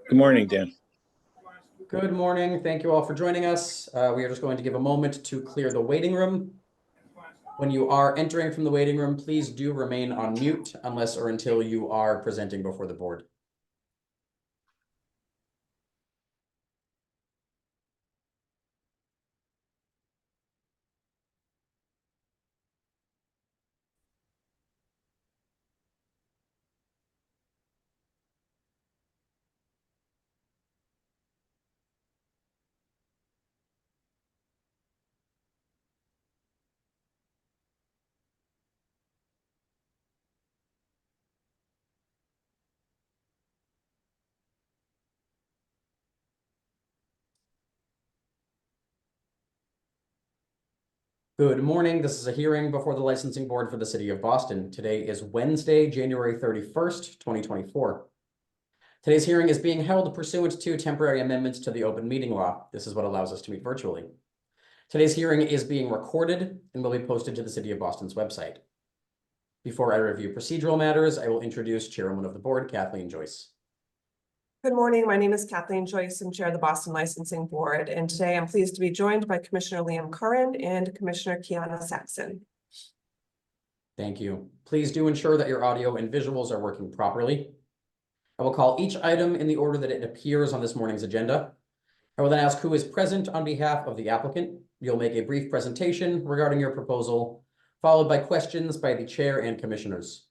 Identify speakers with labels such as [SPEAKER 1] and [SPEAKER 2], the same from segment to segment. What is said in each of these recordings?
[SPEAKER 1] Good morning, Dan.
[SPEAKER 2] Good morning. Thank you all for joining us. We are just going to give a moment to clear the waiting room. When you are entering from the waiting room, please do remain on mute unless or until you are presenting before the board. Good morning. This is a hearing before the licensing board for the city of Boston. Today is Wednesday, January 31st, 2024. Today's hearing is being held pursuant to temporary amendments to the open meeting law. This is what allows us to meet virtually. Today's hearing is being recorded and will be posted to the City of Boston's website. Before I review procedural matters, I will introduce Chairwoman of the Board, Kathleen Joyce.
[SPEAKER 3] Good morning. My name is Kathleen Joyce. I'm Chair of the Boston Licensing Board, and today I'm pleased to be joined by Commissioner Liam Curran and Commissioner Kiana Saxon.
[SPEAKER 2] Thank you. Please do ensure that your audio and visuals are working properly. I will call each item in the order that it appears on this morning's agenda. I will then ask who is present on behalf of the applicant. You'll make a brief presentation regarding your proposal, followed by questions by the chair and commissioners.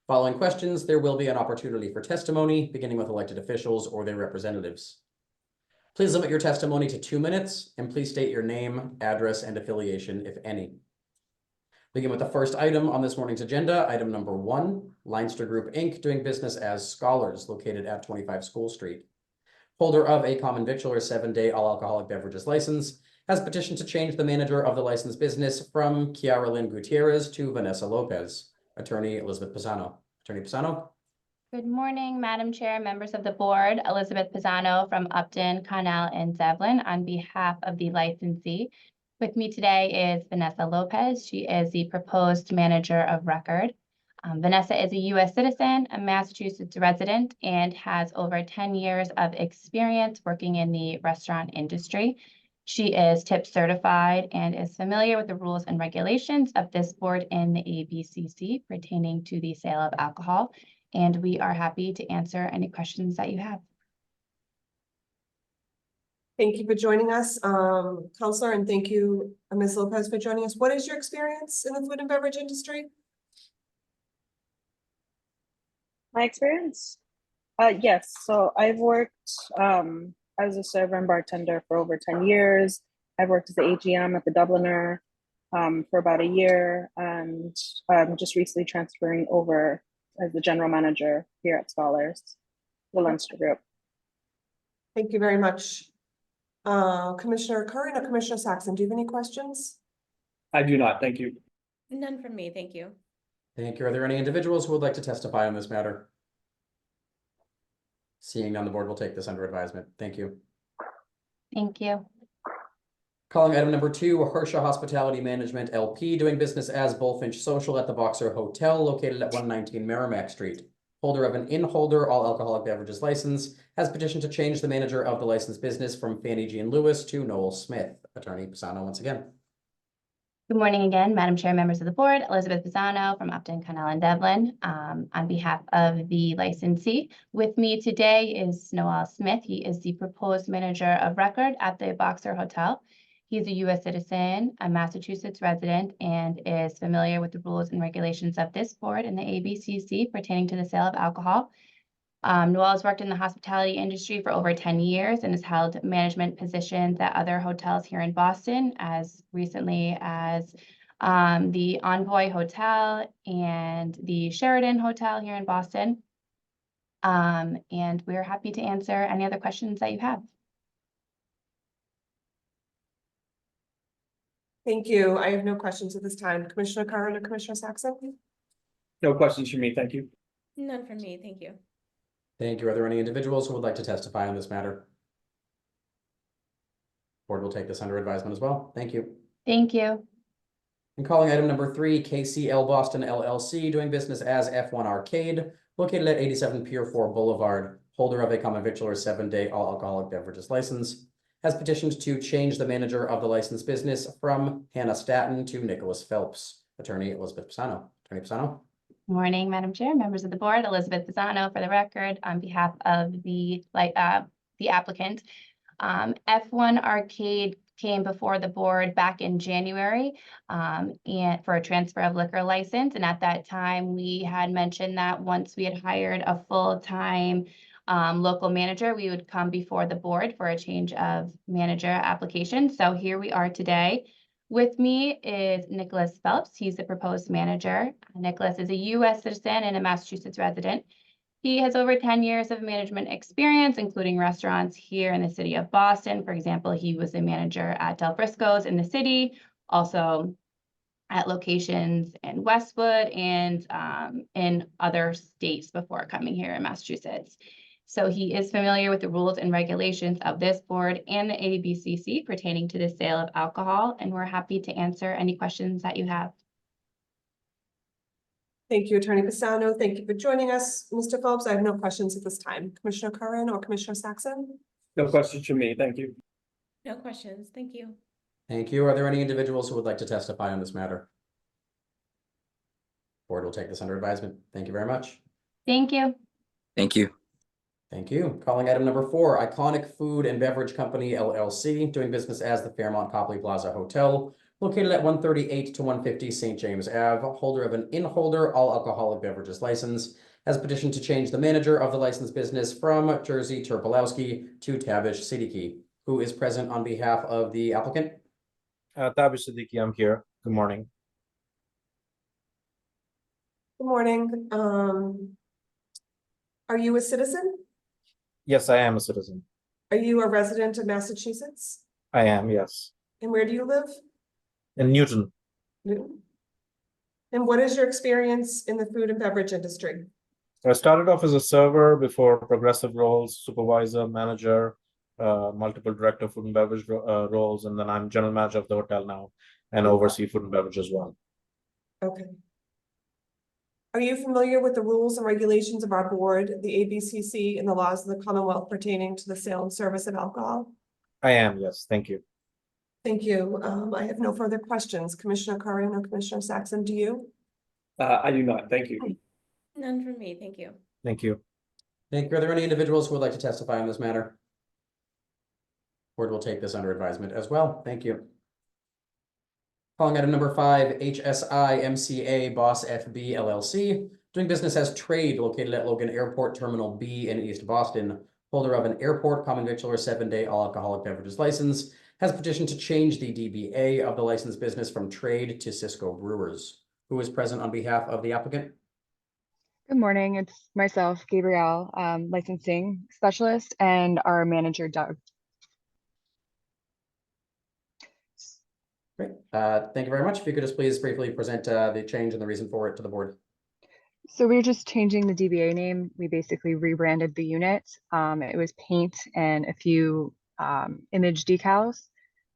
[SPEAKER 2] Following questions, there will be an opportunity for testimony, beginning with elected officials or their representatives. Please limit your testimony to 2 minutes, and please state your name, address, and affiliation, if any. Begin with the first item on this morning's agenda, item number 1, Leinster Group, Inc., doing business as Scholars, located at 25 School Street. Holder of a common victualler 7-day all-alcoholic beverages license, has petitioned to change the manager of the licensed business from Kiara Lynn Gutierrez to Vanessa Lopez. Attorney Elizabeth Pisano. Attorney Pisano.
[SPEAKER 4] Good morning, Madam Chair, members of the board. Elizabeth Pisano from Upton, Connell, and Devlin on behalf of the licensee. With me today is Vanessa Lopez. She is the proposed manager of record. Vanessa is a U.S. citizen, a Massachusetts resident, and has over 10 years of experience working in the restaurant industry. She is TIP certified and is familiar with the rules and regulations of this board and the ABCC pertaining to the sale of alcohol. And we are happy to answer any questions that you have.
[SPEAKER 3] Thank you for joining us, Counselor, and thank you, Ms. Lopez, for joining us. What is your experience in the food and beverage industry?
[SPEAKER 5] My experience? Yes, so I've worked as a server and bartender for over 10 years. I've worked as the AGM at the Dubliner for about a year, and I'm just recently transferring over as the general manager here at Scholars, the Leinster Group.
[SPEAKER 3] Thank you very much. Commissioner Curran or Commissioner Saxon, do you have any questions?
[SPEAKER 6] I do not, thank you.
[SPEAKER 7] None from me, thank you.
[SPEAKER 2] Thank you. Are there any individuals who would like to testify on this matter? Seeing none, the board will take this under advisement. Thank you.
[SPEAKER 4] Thank you.
[SPEAKER 2] Calling item number 2, Hersha Hospitality Management LP, doing business as Bullfinch Social at the Boxer Hotel, located at 119 Merrimack Street. Holder of an in-holder all alcoholic beverages license, has petitioned to change the manager of the licensed business from Fanny Jean Lewis to Noel Smith. Attorney Pisano once again.
[SPEAKER 4] Good morning again, Madam Chair, members of the board. Elizabeth Pisano from Upton, Connell, and Devlin on behalf of the licensee. With me today is Noel Smith. He is the proposed manager of record at the Boxer Hotel. He's a U.S. citizen, a Massachusetts resident, and is familiar with the rules and regulations of this board and the ABCC pertaining to the sale of alcohol. Noel has worked in the hospitality industry for over 10 years and has held management positions at other hotels here in Boston, as recently as the Envoy Hotel and the Sheridan Hotel here in Boston. And we're happy to answer any other questions that you have.
[SPEAKER 3] Thank you. I have no questions at this time. Commissioner Curran or Commissioner Saxon?
[SPEAKER 6] No questions from me, thank you.
[SPEAKER 7] None from me, thank you.
[SPEAKER 2] Thank you. Are there any individuals who would like to testify on this matter? Board will take this under advisement as well. Thank you.
[SPEAKER 4] Thank you.
[SPEAKER 2] And calling item number 3, KCL Boston LLC, doing business as F1 Arcade, located at 87 Pier 4 Boulevard. holder of a common victular 7-day all alcoholic beverages license, has petitioned to change the manager of the licensed business from Hannah Staton to Nicholas Phelps. Attorney Elizabeth Pisano. Attorney Pisano.
[SPEAKER 4] Morning, Madam Chair, members of the board, Elizabeth Pisano for the record on behalf of the applicant. F1 Arcade came before the board back in January and for a transfer of liquor license. And at that time, we had mentioned that once we had hired a full-time local manager, we would come before the board for a change of manager application. So here we are today. With me is Nicholas Phelps. He's the proposed manager. Nicholas is a U.S. citizen and a Massachusetts resident. He has over 10 years of management experience, including restaurants here in the city of Boston. For example, he was a manager at Del Frisco's in the city, also at locations in Westwood and in other states before coming here in Massachusetts. So he is familiar with the rules and regulations of this board and the ABCC pertaining to the sale of alcohol, and we're happy to answer any questions that you have.
[SPEAKER 3] Thank you, Attorney Pisano. Thank you for joining us, Mr. Phelps. I have no questions at this time. Commissioner Curran or Commissioner Saxon?
[SPEAKER 6] No questions from me. Thank you.
[SPEAKER 7] No questions. Thank you.
[SPEAKER 2] Thank you. Are there any individuals who would like to testify on this matter? Board will take this under advisement. Thank you very much.
[SPEAKER 4] Thank you.
[SPEAKER 1] Thank you.
[SPEAKER 2] Thank you. Calling item number 4, Iconic Food and Beverage Company LLC, doing business as the Fairmont Copley Plaza Hotel, located at 138 to 150 St. James Ave, holder of an in-holder all alcoholic beverages license, has petitioned to change the manager of the licensed business from Jersey Turpolowski to Tabish Siddiqui, who is present on behalf of the applicant.
[SPEAKER 8] Tabish Siddiqui, I'm here. Good morning.
[SPEAKER 3] Good morning. Are you a citizen?
[SPEAKER 8] Yes, I am a citizen.
[SPEAKER 3] Are you a resident of Massachusetts?
[SPEAKER 8] I am, yes.
[SPEAKER 3] And where do you live?
[SPEAKER 8] In Newton,
[SPEAKER 3] Newton. And what is your experience in the food and beverage industry?
[SPEAKER 8] I started off as a server before progressive roles, supervisor, manager, multiple director food and beverage roles, and then I'm general manager of the hotel now and oversee food and beverage as well.
[SPEAKER 3] Okay. Are you familiar with the rules and regulations of our board, the ABCC, and the laws of the Commonwealth pertaining to the sale and service of alcohol?
[SPEAKER 8] I am, yes. Thank you.
[SPEAKER 3] Thank you. I have no further questions. Commissioner Curran or Commissioner Saxon, do you?
[SPEAKER 6] I do not. Thank you.
[SPEAKER 7] None from me. Thank you.
[SPEAKER 8] Thank you.
[SPEAKER 2] Thank you. Are there any individuals who would like to testify on this matter? Board will take this under advisement as well. Thank you. Calling item number 5, HSI MCA Boss FB LLC, doing business as Trade, located at Logan Airport Terminal B in East Boston, holder of an airport common victular 7-day all alcoholic beverages license, has petitioned to change the DBA of the licensed business from Trade to Cisco Brewers. Who is present on behalf of the applicant?
[SPEAKER 9] Good morning, it's myself, Gabrielle, licensing specialist, and our manager, Doug.
[SPEAKER 2] Great. Thank you very much. If you could just please briefly present the change and the reason for it to the board.
[SPEAKER 9] So we're just changing the DBA name. We basically rebranded the unit. It was paint and a few image decals.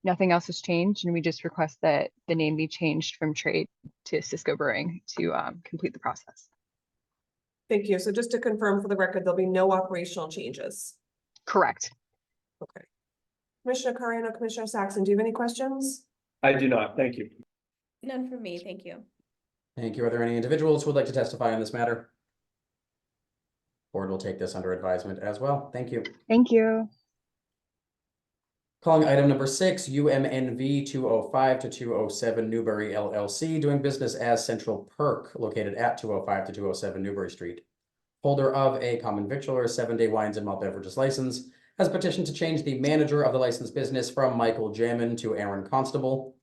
[SPEAKER 9] Nothing else has changed, and we just request that the name be changed from Trade to Cisco Brewing to complete the process.
[SPEAKER 3] Thank you. So just to confirm for the record, there'll be no operational changes.
[SPEAKER 9] Correct.
[SPEAKER 3] Okay. Commissioner Curran or Commissioner Saxon, do you have any questions?
[SPEAKER 6] I do not. Thank you.
[SPEAKER 7] None from me. Thank you.
[SPEAKER 2] Thank you. Are there any individuals who would like to testify on this matter? Board will take this under advisement as well. Thank you.
[SPEAKER 9] Thank you.
[SPEAKER 2] Calling item number 6, UMNV 205 to 207 Newbury LLC, doing business as Central Perk, located at 205 to 207 Newbury Street. Holder of a common victular 7-day wines and malt beverages license, has petitioned to change the manager of the licensed business from Michael Jamin to Aaron Constable.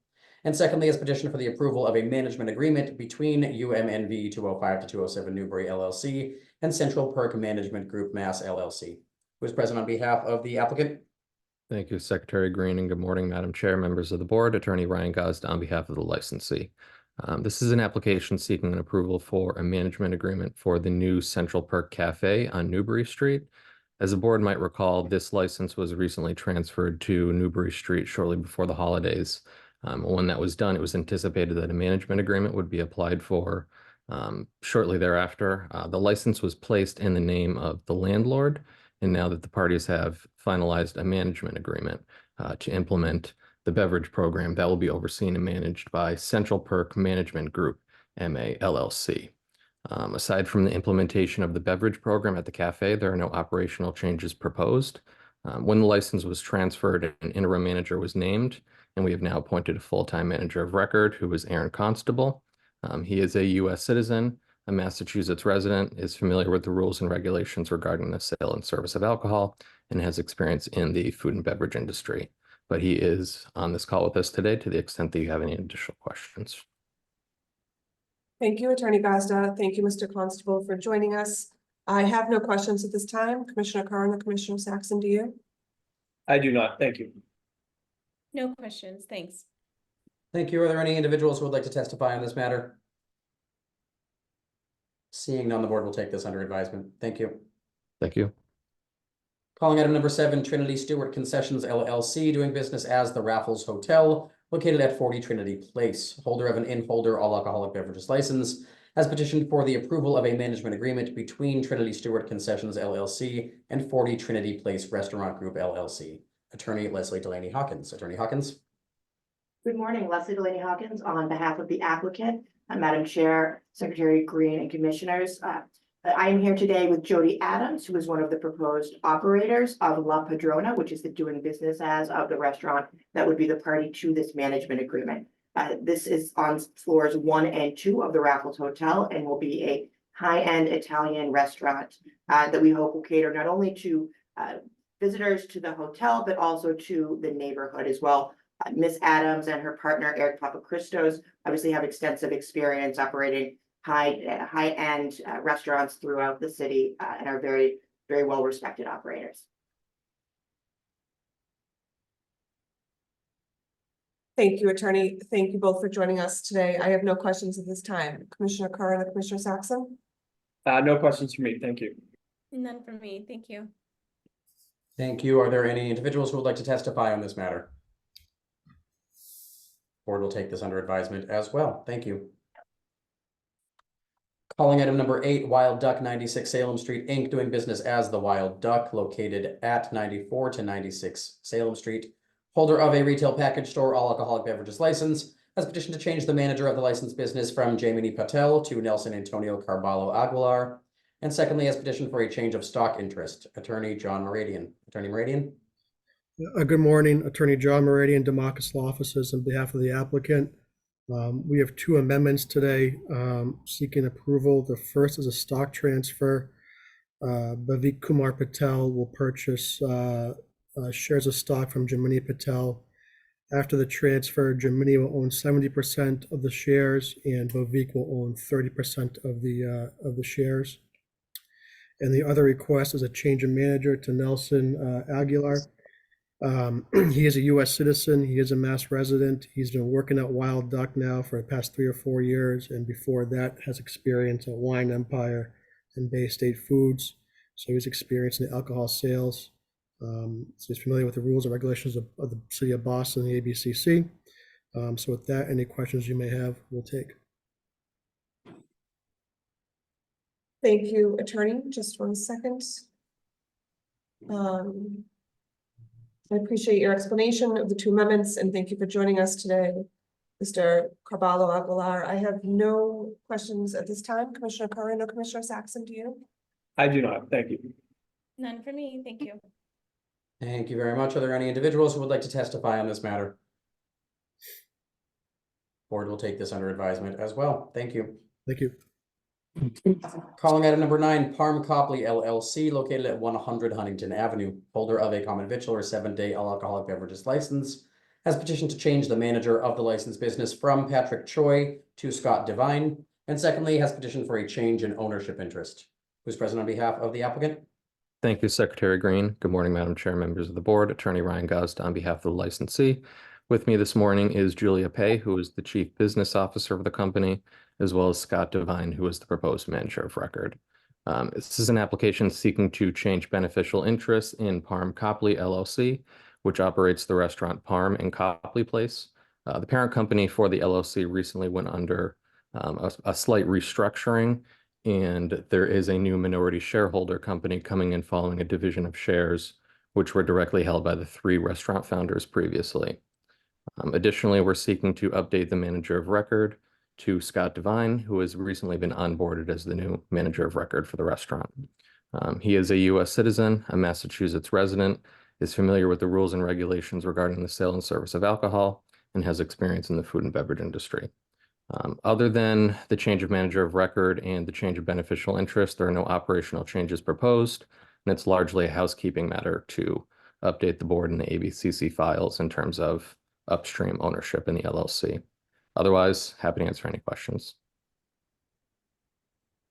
[SPEAKER 2] And secondly, has petitioned for the approval of a management agreement between UMNV 205 to 207 Newbury LLC and Central Perk Management Group Mass LLC. Who is present on behalf of the applicant?
[SPEAKER 10] Thank you, Secretary Green, and good morning, Madam Chair, members of the board. Attorney Ryan Gosd on behalf of the licensee. This is an application seeking an approval for a management agreement for the new Central Perk Cafe on Newbury Street. As the board might recall, this license was recently transferred to Newbury Street shortly before the holidays. When that was done, it was anticipated that a management agreement would be applied for shortly thereafter. The license was placed in the name of the landlord, And now that the parties have finalized a management agreement to implement the beverage program, that will be overseen and managed by Central Perk Management Group, MA LLC. Aside from the implementation of the beverage program at the cafe, there are no operational changes proposed. When the license was transferred, an interim manager was named, and we have now appointed a full-time manager of record, who is Aaron Constable. He is a U.S. citizen, a Massachusetts resident, is familiar with the rules and regulations regarding the sale and service of alcohol, and has experience in the food and beverage industry. But he is on this call with us today to the extent that you have any additional questions.
[SPEAKER 3] Thank you, Attorney Gazda. Thank you, Mr. Constable, for joining us. I have no questions at this time. Commissioner Curran or Commissioner Saxon, do you?
[SPEAKER 6] I do not, thank you.
[SPEAKER 7] No questions, thanks.
[SPEAKER 2] Thank you. Are there any individuals who would like to testify on this matter? Seeing none, the board will take this under advisement. Thank you.
[SPEAKER 10] Thank you.
[SPEAKER 2] Calling item number 7, Trinity Stewart Concessions LLC, doing business as the Raffles Hotel, located at 40 Trinity Place. Holder of an in-holder all alcoholic beverages license has petitioned for the approval of a management agreement between Trinity Stewart Concessions LLC and 40 Trinity Place Restaurant Group LLC. Attorney Leslie Delaney Hawkins. Attorney Hawkins.
[SPEAKER 1] Good morning, Leslie Delaney Hawkins, on behalf of the applicant, Madam Chair, Secretary Green, and Commissioners. I am here today with Jody Adams, who is one of the proposed operators of La Padrona, which is the doing business as of the restaurant that would be the party to this management agreement. This is on floors 1 and 2 of the Raffles Hotel and will be a high-end Italian restaurant that we hope will cater not only to visitors to the hotel, but also to the neighborhood as well. Miss Adams and her partner, Eric Papachristos, obviously have extensive experience operating high-end restaurants throughout the city and are very, very well-respected operators.
[SPEAKER 3] Thank you, Attorney. Thank you both for joining us today. I have no questions at this time. Commissioner Curran or Commissioner Saxon?
[SPEAKER 6] No questions for me, thank you.
[SPEAKER 7] None for me, thank you.
[SPEAKER 2] Thank you. Are there any individuals who would like to testify on this matter? Board will take this under advisement as well. Thank you. Calling item number 8, Wild Duck 96 Salem Street, Inc., doing business as the Wild Duck, located at 94 to 96 Salem Street. Holder of a retail package store all alcoholic beverages license has petitioned to change the manager of the licensed business from Jamini Patel to Nelson Antonio Carballo Aguilar. And secondly, has petitioned for a change of stock interest. Attorney John Meridian. Attorney Meridian.
[SPEAKER 11] Good morning, Attorney John Meridian, Democus Law Offices, on behalf of the applicant. We have 2 amendments today seeking approval. The first is a stock transfer. Bhavik Kumar Patel will purchase shares of stock from Jamini Patel. After the transfer, Jamini will own 70% of the shares, and Bhavik will own 30% of the shares. And the other request is a change of manager to Nelson Aguilar. He is a U.S. citizen. He is a Mass resident. He's been working at Wild Duck now for the past 3 or 4 years, and before that has experience at Wine Empire and Bay State Foods. So he's experienced in alcohol sales. So he's familiar with the rules and regulations of the City of Boston, the ABCC. So with that, any questions you may have, we'll take.
[SPEAKER 3] Thank you, Attorney. Just 1 second. I appreciate your explanation of the 2 amendments, and thank you for joining us today, Mr. Carballo Aguilar. I have no questions at this time. Commissioner Curran or Commissioner Saxon, do you?
[SPEAKER 6] I do not, thank you.
[SPEAKER 7] None for me, thank you.
[SPEAKER 2] Thank you very much. Are there any individuals who would like to testify on this matter? Board will take this under advisement as well. Thank you.
[SPEAKER 11] Thank you.
[SPEAKER 2] Calling item number 9, Parm Copley LLC, located at 100 Huntington Avenue. Holder of a common victular 7-day all alcoholic beverages license has petitioned to change the manager of the licensed business from Patrick Choi to Scott Devine. And secondly, has petitioned for a change in ownership interest. Who's present on behalf of the applicant?
[SPEAKER 10] Thank you, Secretary Green. Good morning, Madam Chair, members of the board. Attorney Ryan Gazda on behalf of the licensee. With me this morning is Julia Pei, who is the Chief Business Officer of the company, as well as Scott Devine, who is the proposed manager of record. This is an application seeking to change beneficial interests in Parm Copley LLC, which operates the restaurant Parm and Copley Place. The parent company for the LLC recently went under a slight restructuring, And there is a new minority shareholder company coming in following a division of shares, which were directly held by the 3 restaurant founders previously. Additionally, we're seeking to update the manager of record to Scott Devine, who has recently been onboarded as the new manager of record for the restaurant. He is a U.S. citizen, a Massachusetts resident, is familiar with the rules and regulations regarding the sale and service of alcohol, and has experience in the food and beverage industry. Other than the change of manager of record and the change of beneficial interest, there are no operational changes proposed, and it's largely a housekeeping matter to update the board and the ABCC files in terms of upstream ownership in the LLC. Otherwise, happy to answer any questions.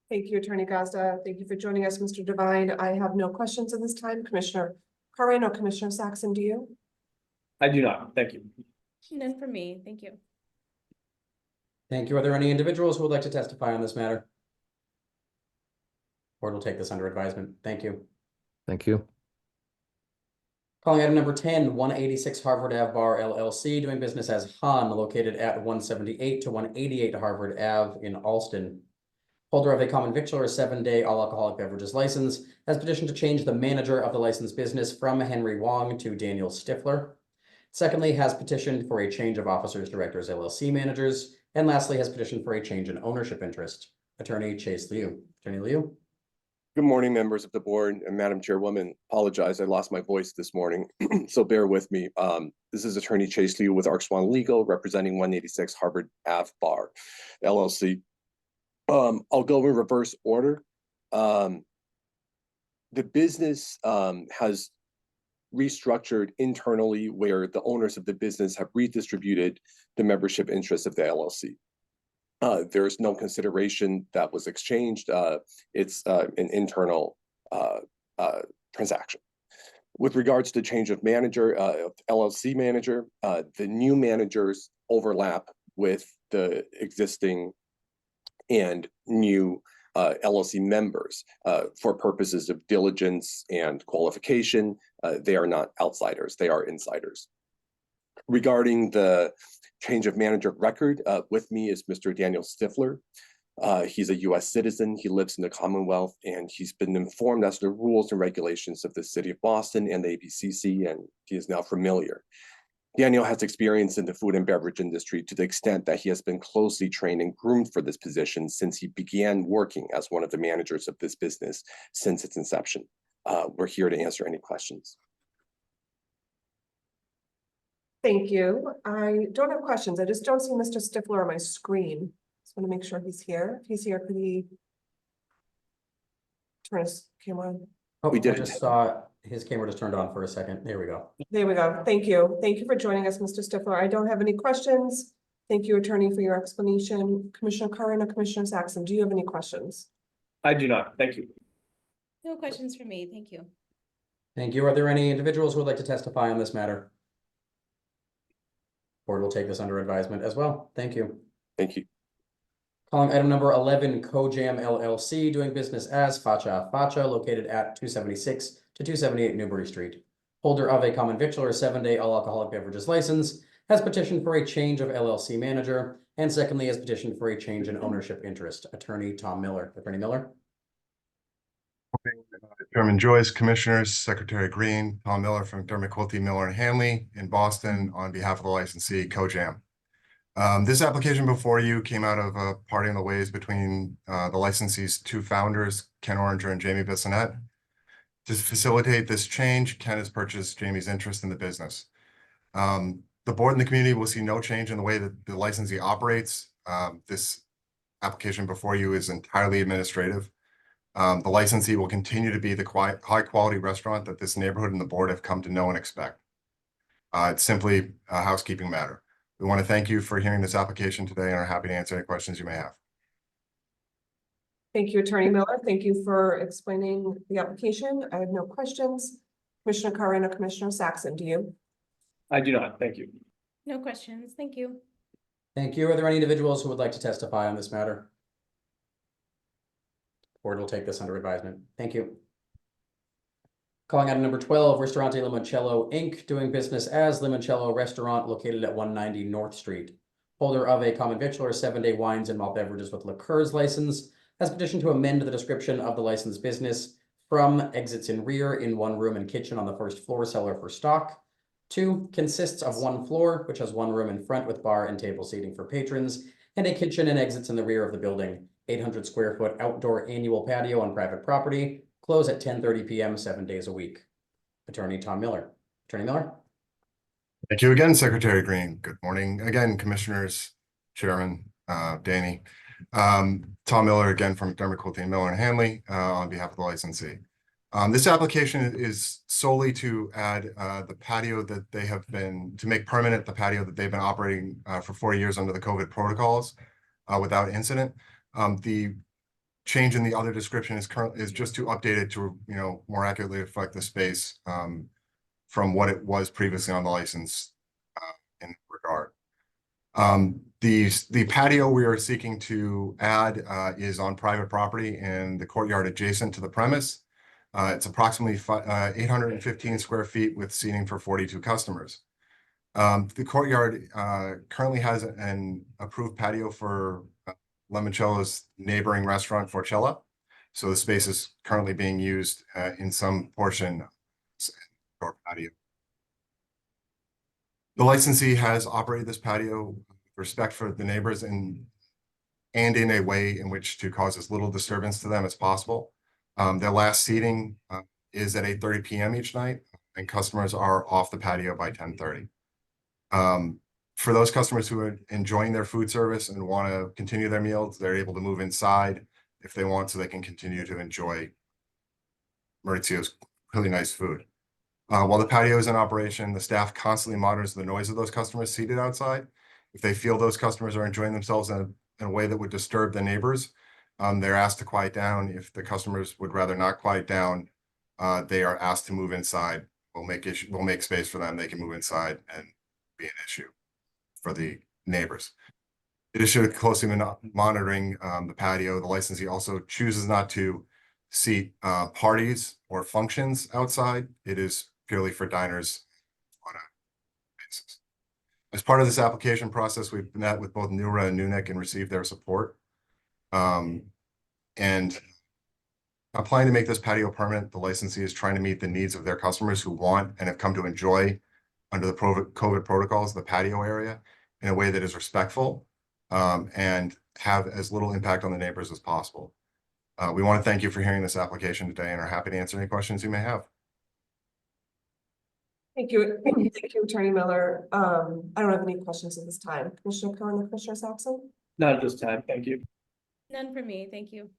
[SPEAKER 3] Thank you, Attorney Gazda. Thank you for joining us, Mr. Devine. I have no questions at this time. Commissioner Curran or Commissioner Saxon, do you?
[SPEAKER 6] I do not. Thank you.
[SPEAKER 7] None for me. Thank you.
[SPEAKER 2] Thank you. Are there any individuals who would like to testify on this matter? Board will take this under advisement. Thank you.
[SPEAKER 10] Thank you.
[SPEAKER 2] Calling item number 10, 186 Harvard Ave Bar LLC, doing business as Han, located at 178 to 188 Harvard Ave in Alston. Holder of a common victular 7-day all alcoholic beverages license has petitioned to change the manager of the licensed business from Henry Wong to Daniel Stifler. Secondly, has petitioned for a change of officers, directors, LLC managers. And lastly, has petitioned for a change in ownership interest. Attorney Chase Liu. Attorney Liu.
[SPEAKER 12] Good morning, members of the board and Madam Chairwoman. Apologize, I lost my voice this morning, so bear with me. This is Attorney Chase Liu with Ark Swan Legal, representing 186 Harvard Ave Bar, LLC. I'll go in reverse order. The business has restructured internally where the owners of the business have redistributed the membership interests of the LLC. There's no consideration that was exchanged. It's an internal transaction. With regards to change of manager, LLC manager, the new managers overlap with the existing and new LLC members for purposes of diligence and qualification. They are not outsiders, they are insiders. Regarding the change of manager of record, with me is Mr. Daniel Stifler. He's a US citizen, he lives in the Commonwealth, and he's been informed as to the rules and regulations of the City of Boston and the ABCC, and he is now familiar. Daniel has experience in the food and beverage industry to the extent that he has been closely trained and groomed for this position since he began working as one of the managers of this business since its inception. We're here to answer any questions.
[SPEAKER 3] Thank you. I don't have questions. I just don't see Mr. Stifler on my screen. Just want to make sure he's here. If he's here, could he turn his camera on?
[SPEAKER 2] Oh,
[SPEAKER 12] We did.
[SPEAKER 2] I just saw his camera just turned on for a second. There we go.
[SPEAKER 3] There we go. Thank you. Thank you for joining us, Mr. Stifler. I don't have any questions. Thank you, attorney, for your explanation. Commissioner Curran or Commissioner Saxon, do you have any questions?
[SPEAKER 6] I do not. Thank you.
[SPEAKER 7] No questions for me. Thank you.
[SPEAKER 2] Thank you. Are there any individuals who would like to testify on this matter? Board will take this under advisement as well. Thank you.
[SPEAKER 12] Thank you.
[SPEAKER 2] Calling item number 11, Kojam LLC, doing business as Facha Facha, located at 276 to 278 Newbury Street. Holder of a common victular 7-day all alcoholic beverages license, has petitioned for a change of LLC manager, and secondly, has petitioned for a change in ownership interest. Attorney Tom Miller. Attorney Miller.
[SPEAKER 13] Chairman Joyce, Commissioners, Secretary Green, Tom Miller from Dermot Quilty, Miller and Hanley in Boston on behalf of the licensee Kojam. This application before you came out of a parting of the ways between the licensee's 2 founders, Ken Oranger and Jamie Bissonette. To facilitate this change, Ken has purchased Jamie's interest in the business. The board and the community will see no change in the way that the licensee operates. This application before you is entirely administrative. The licensee will continue to be the high-quality restaurant that this neighborhood and the board have come to know and expect. It's simply a housekeeping matter. We want to thank you for hearing this application today and are happy to answer any questions you may have.
[SPEAKER 3] Thank you, Attorney Miller. Thank you for explaining the application. I have no questions. Commissioner Curran or Commissioner Saxon, do you?
[SPEAKER 6] I do not. Thank you.
[SPEAKER 7] No questions. Thank you.
[SPEAKER 2] Thank you. Are there any individuals who would like to testify on this matter? Board will take this under advisement. Thank you. Calling item number 12, Ristorante Limoncello, Inc., doing business as Limoncello Restaurant located at 190 North Street. Holder of a common victular 7-day wines and malt beverages with liqueurs license, has petitioned to amend the description of the licensed business from exits in rear in one room and kitchen on the first floor, cellar for stock, to consists of one floor, which has one room in front with bar and table seating for patrons, and a kitchen and exits in the rear of the building, 800 square foot outdoor annual patio on private property, close at 10:30 p.m. 7 days a week. Attorney Tom Miller. Attorney Miller?
[SPEAKER 13] Thank you again, Secretary Green. Good morning again, Commissioners, Chairman, Danny. Tom Miller again from McDermott, Quilty, Miller and Hanley on behalf of the licensee. This application is solely to add the patio that they have been, to make permanent the patio that they've been operating for 4 years under the COVID protocols without incident. The change in the other description is just to update it to, more accurately reflect the space from what it was previously on the license in regard. The patio we are seeking to add is on private property in the courtyard adjacent to the premise. It's approximately 815 square feet with seating for 42 customers. The courtyard currently has an approved patio for Lemoncella's neighboring restaurant, Forcella. So the space is currently being used in some portion for patio. The licensee has operated this patio with respect for the neighbors and in a way in which to cause as little disturbance to them as possible. Their last seating is at 8:30 p.m. each night, and customers are off the patio by 10:30. For those customers who are enjoying their food service and want to continue their meals, they're able to move inside if they want, so they can continue to enjoy Maurizio's really nice food. While the patio is in operation, the staff constantly monitors the noise of those customers seated outside. If they feel those customers are enjoying themselves in a way that would disturb the neighbors, they're asked to quiet down. If the customers would rather not quiet down, they are asked to move inside. We'll make space for them. They can move inside and be an issue for the neighbors. In addition to closely monitoring the patio, the licensee also chooses not to seat parties or functions outside. It is purely for diners on a basis. As part of this application process, we've met with both Nura and Nunic and received their support. And applying to make this patio permanent, the licensee is trying to meet the needs of their customers who want and have come to enjoy, under the COVID protocols, the patio area in a way that is respectful and have as little impact on the neighbors as possible. We want to thank you for hearing this application today and are happy to answer any questions you may have.
[SPEAKER 3] Thank you. Thank you, Attorney Miller. I don't have any questions at this time. Commissioner Curran or Commissioner Saxon?
[SPEAKER 6] Not at this time, thank you.
[SPEAKER 7] None for me, thank you.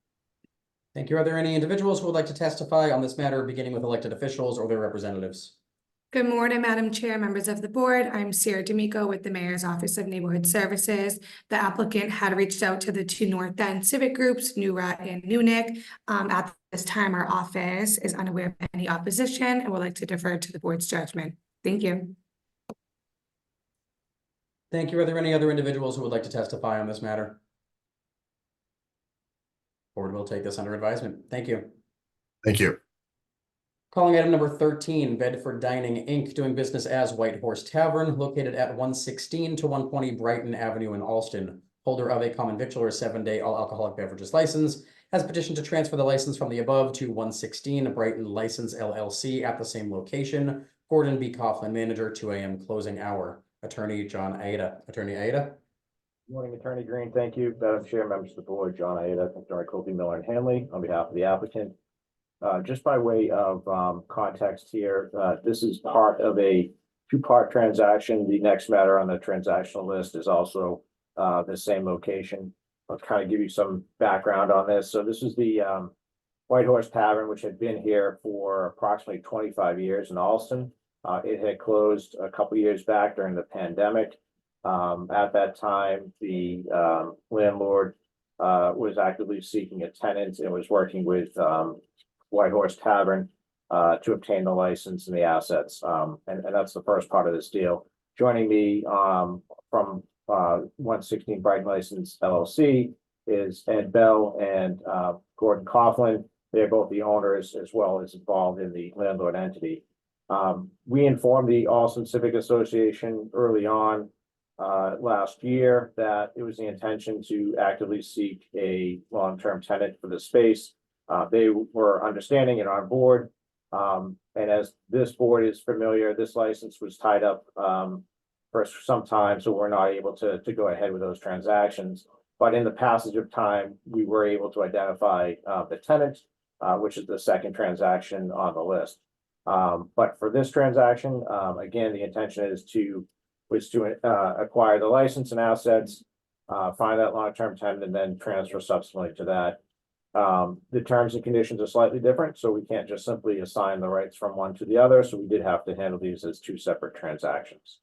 [SPEAKER 2] Thank you. Are there any individuals who would like to testify on this matter, beginning with elected officials or their representatives?
[SPEAKER 14] Good morning, Madam Chair, members of the board. I'm Sarah D'Amico with the Mayor's Office of Neighborhood Services. The applicant had reached out to the two North End civic groups, Nura and Nunic. At this time, our office is unaware of any opposition and would like to defer to the board's judgment. Thank you.
[SPEAKER 2] Thank you. Are there any other individuals who would like to testify on this matter? Board will take this under advisement. Thank you.
[SPEAKER 13] Thank you.
[SPEAKER 2] Calling item number 13, Bedford Dining, Inc., doing business as White Horse Tavern, located at 116 to 120 Brighton Avenue in Alston. Holder of a common victualler 7-day all alcoholic beverages license has petitioned to transfer the license from the above to 116 Brighton License LLC at the same location. Gordon B. Coughlin, manager, 2 a.m. closing hour. Attorney John Aida. Attorney Aida.
[SPEAKER 15] Good morning, Attorney Green. Thank you. Madam Chair, members of the board, John Aida, McDermott, Quilty, Miller and Hanley, on behalf of the applicant. Just by way of context here, this is part of a two-part transaction. The next matter on the transactional list is also the same location. I'll kind of give you some background on this. So this is the White Horse Tavern, which had been here for approximately 25 years in Alston. It had closed a couple years back during the pandemic. At that time, the landlord was actively seeking a tenant and was working with White Horse Tavern to obtain the license and the assets. And that's the first part of this deal. Joining me from 116 Brighton License LLC is Ed Bell and Gordon Coughlin. They're both the owners as well as involved in the landlord entity. We informed the Alston Civic Association early on last year that it was the intention to actively seek a long-term tenant for the space. They were understanding and on board. And as this board is familiar, this license was tied up for some time, so we're not able to go ahead with those transactions. But in the passage of time, we were able to identify the tenant, which is the second transaction on the list. But for this transaction, again, the intention was to acquire the license and assets, find that long-term tenant, and then transfer subsequently to that. The terms and conditions are slightly different, so we can't just simply assign the rights from one to the other, so we did have to handle these as two separate transactions.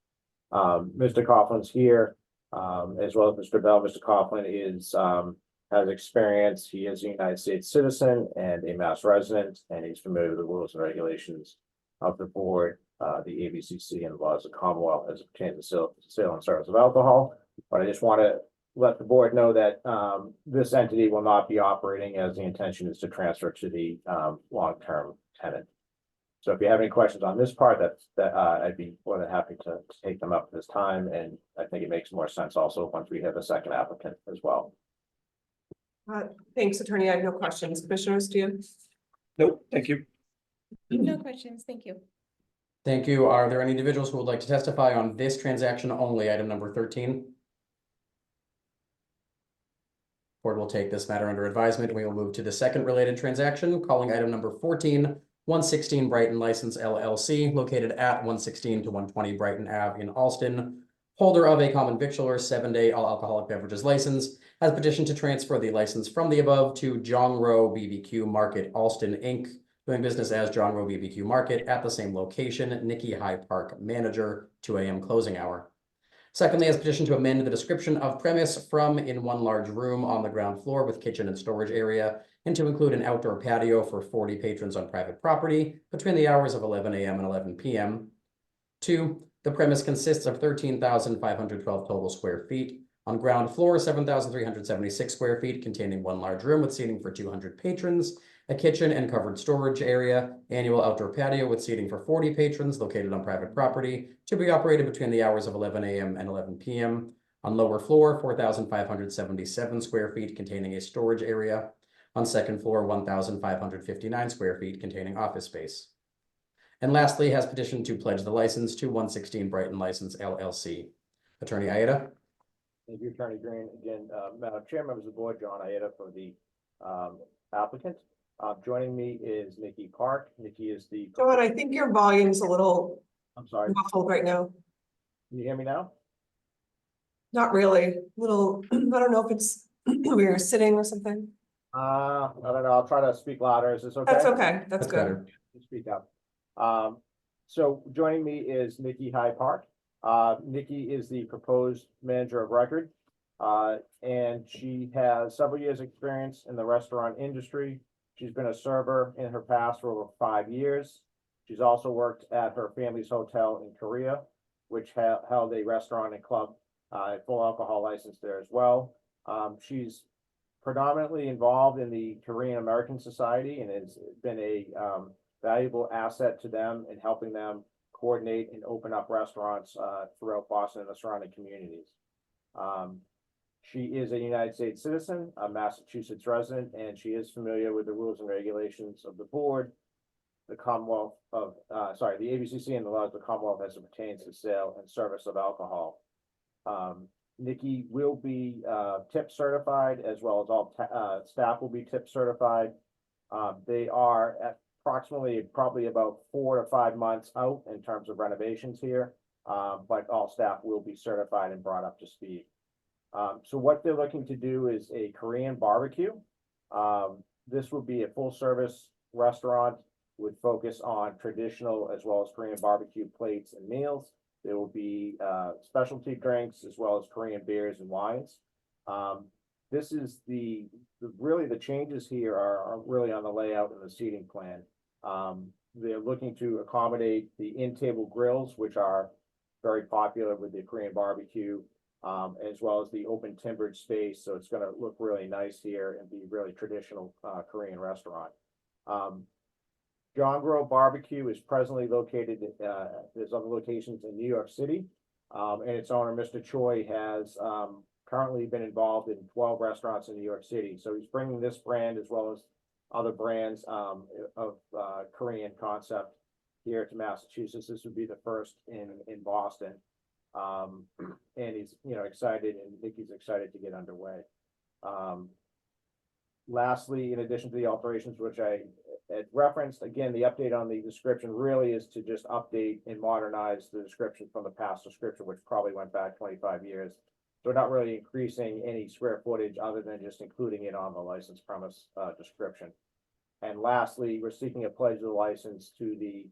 [SPEAKER 15] Mr. Coughlin's here, as well as Mr. Bell. Mr. Coughlin has experience. He is a United States citizen and a Mass resident, and he's familiar with the rules and regulations of the board, the ABCC, and laws of the Commonwealth as it pertains to sale and service of alcohol. But I just want to let the board know that this entity will not be operating, as the intention is to transfer to the long-term tenant. So if you have any questions on this part, I'd be more than happy to take them up this time. And I think it makes more sense also once we have a second applicant as well.
[SPEAKER 3] Thanks, Attorney. I have no questions. Commissioners, do you?
[SPEAKER 6] Nope, thank you.
[SPEAKER 7] No questions, thank you.
[SPEAKER 2] Thank you. Are there any individuals who would like to testify on this transaction only, item number 13? Board will take this matter under advisement. We will move to the second related transaction, calling item number 14, 116 Brighton License LLC, located at 116 to 120 Brighton Ave in Alston. Holder of a common victualler 7-day all alcoholic beverages license has petitioned to transfer the license from the above to John Rowe BBQ Market Alston Inc., doing business as John Rowe BBQ Market at the same location, Nikki High Park manager, 2 a.m. closing hour. Secondly, has petitioned to amend the description of premise from in one large room on the ground floor with kitchen and storage area, and to include an outdoor patio for 40 patrons on private property between the hours of 11 a.m. and 11 p.m. 2, the premise consists of 13,512 total square feet. On ground floor, 7,376 square feet, containing one large room with seating for 200 patrons, a kitchen and covered storage area, annual outdoor patio with seating for 40 patrons located on private property, to be operated between the hours of 11 a.m. and 11 p.m. On lower floor, 4,577 square feet, containing a storage area. On second floor, 1,559 square feet, containing office space. And lastly, has petitioned to pledge the license to 116 Brighton License LLC. Attorney Aida.
[SPEAKER 15] Thank you, Attorney Green. Again, Madam Chair, members of the board, John Aida for the applicant. Joining me is Nikki Park. Nikki is the.
[SPEAKER 3] John, I think your volume's a little
[SPEAKER 15] I'm sorry.
[SPEAKER 3] muffled right now.
[SPEAKER 15] Can you hear me now?
[SPEAKER 3] Not really. Little, I don't know if it's we were sitting or something.
[SPEAKER 15] I don't know. I'll try to speak louder. Is this okay?
[SPEAKER 3] That's okay. That's good.
[SPEAKER 2] Better.
[SPEAKER 15] Speak up. So joining me is Nikki High Park. Nikki is the proposed manager of record. And she has several years' experience in the restaurant industry. She's been a server in her past for over 5 years. She's also worked at her family's hotel in Korea, which held a restaurant and club, full alcohol license there as well. She's predominantly involved in the Korean American Society and has been a valuable asset to them in helping them coordinate and open up restaurants throughout Boston and the surrounding communities. She is a United States citizen, a Massachusetts resident, and she is familiar with the rules and regulations of the board, the Commonwealth of, the ABCC and the laws of the Commonwealth as it pertains to sale and service of alcohol. Nikki will be tip certified, as well as all staff will be tip certified. They are at approximately probably about 4 to 5 months out in terms of renovations here, but all staff will be certified and brought up to speed. So what they're looking to do is a Korean barbecue. This will be a full service restaurant with focus on traditional as well as Korean barbecue plates and meals. There will be specialty drinks as well as Korean beers and wines. This is really the changes here are really on the layout and the seating plan. They're looking to accommodate the in-table grills, which are very popular with the Korean barbecue, as well as the open timbered space. So it's going to look really nice here and be really traditional Korean restaurant. John Grove Barbecue is presently located, there's other locations in New York City. And its owner, Mr. Choi, has currently been involved in 12 restaurants in New York City. So he's bringing this brand as well as other brands of Korean concept here to Massachusetts. This would be the first in Boston. And he's, excited, and Nikki's excited to get underway. Lastly, in addition to the alterations which I had referenced, again, the update on the description really is to just update and modernize the description from the past description, which probably went back 25 years. So we're not really increasing any square footage other than just including it on the license premise description. And lastly, we're seeking a pledge of the license to the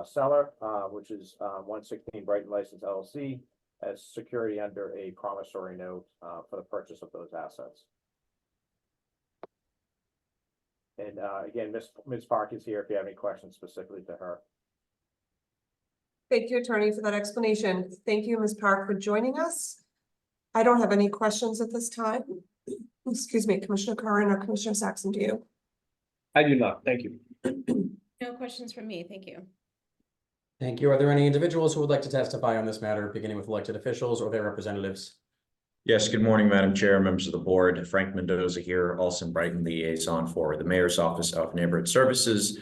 [SPEAKER 15] seller, which is 116 Brighton License LLC, as security under a promissory note for the purchase of those assets. And again, Ms. Park is here if you have any questions specifically to her.
[SPEAKER 3] Thank you, attorney, for that explanation. Thank you, Ms. Park, for joining us. I don't have any questions at this time. Excuse me, Commissioner Curran or Commissioner Saxon, do you?
[SPEAKER 6] I do not, thank you.
[SPEAKER 7] No questions from me, thank you.
[SPEAKER 2] Thank you. Are there any individuals who would like to testify on this matter, beginning with elected officials or their representatives?
[SPEAKER 16] Yes, good morning, Madam Chair, members of the board. Frank Mendoza here, Alston Brighton liaison for the Mayor's Office of Neighborhood Services.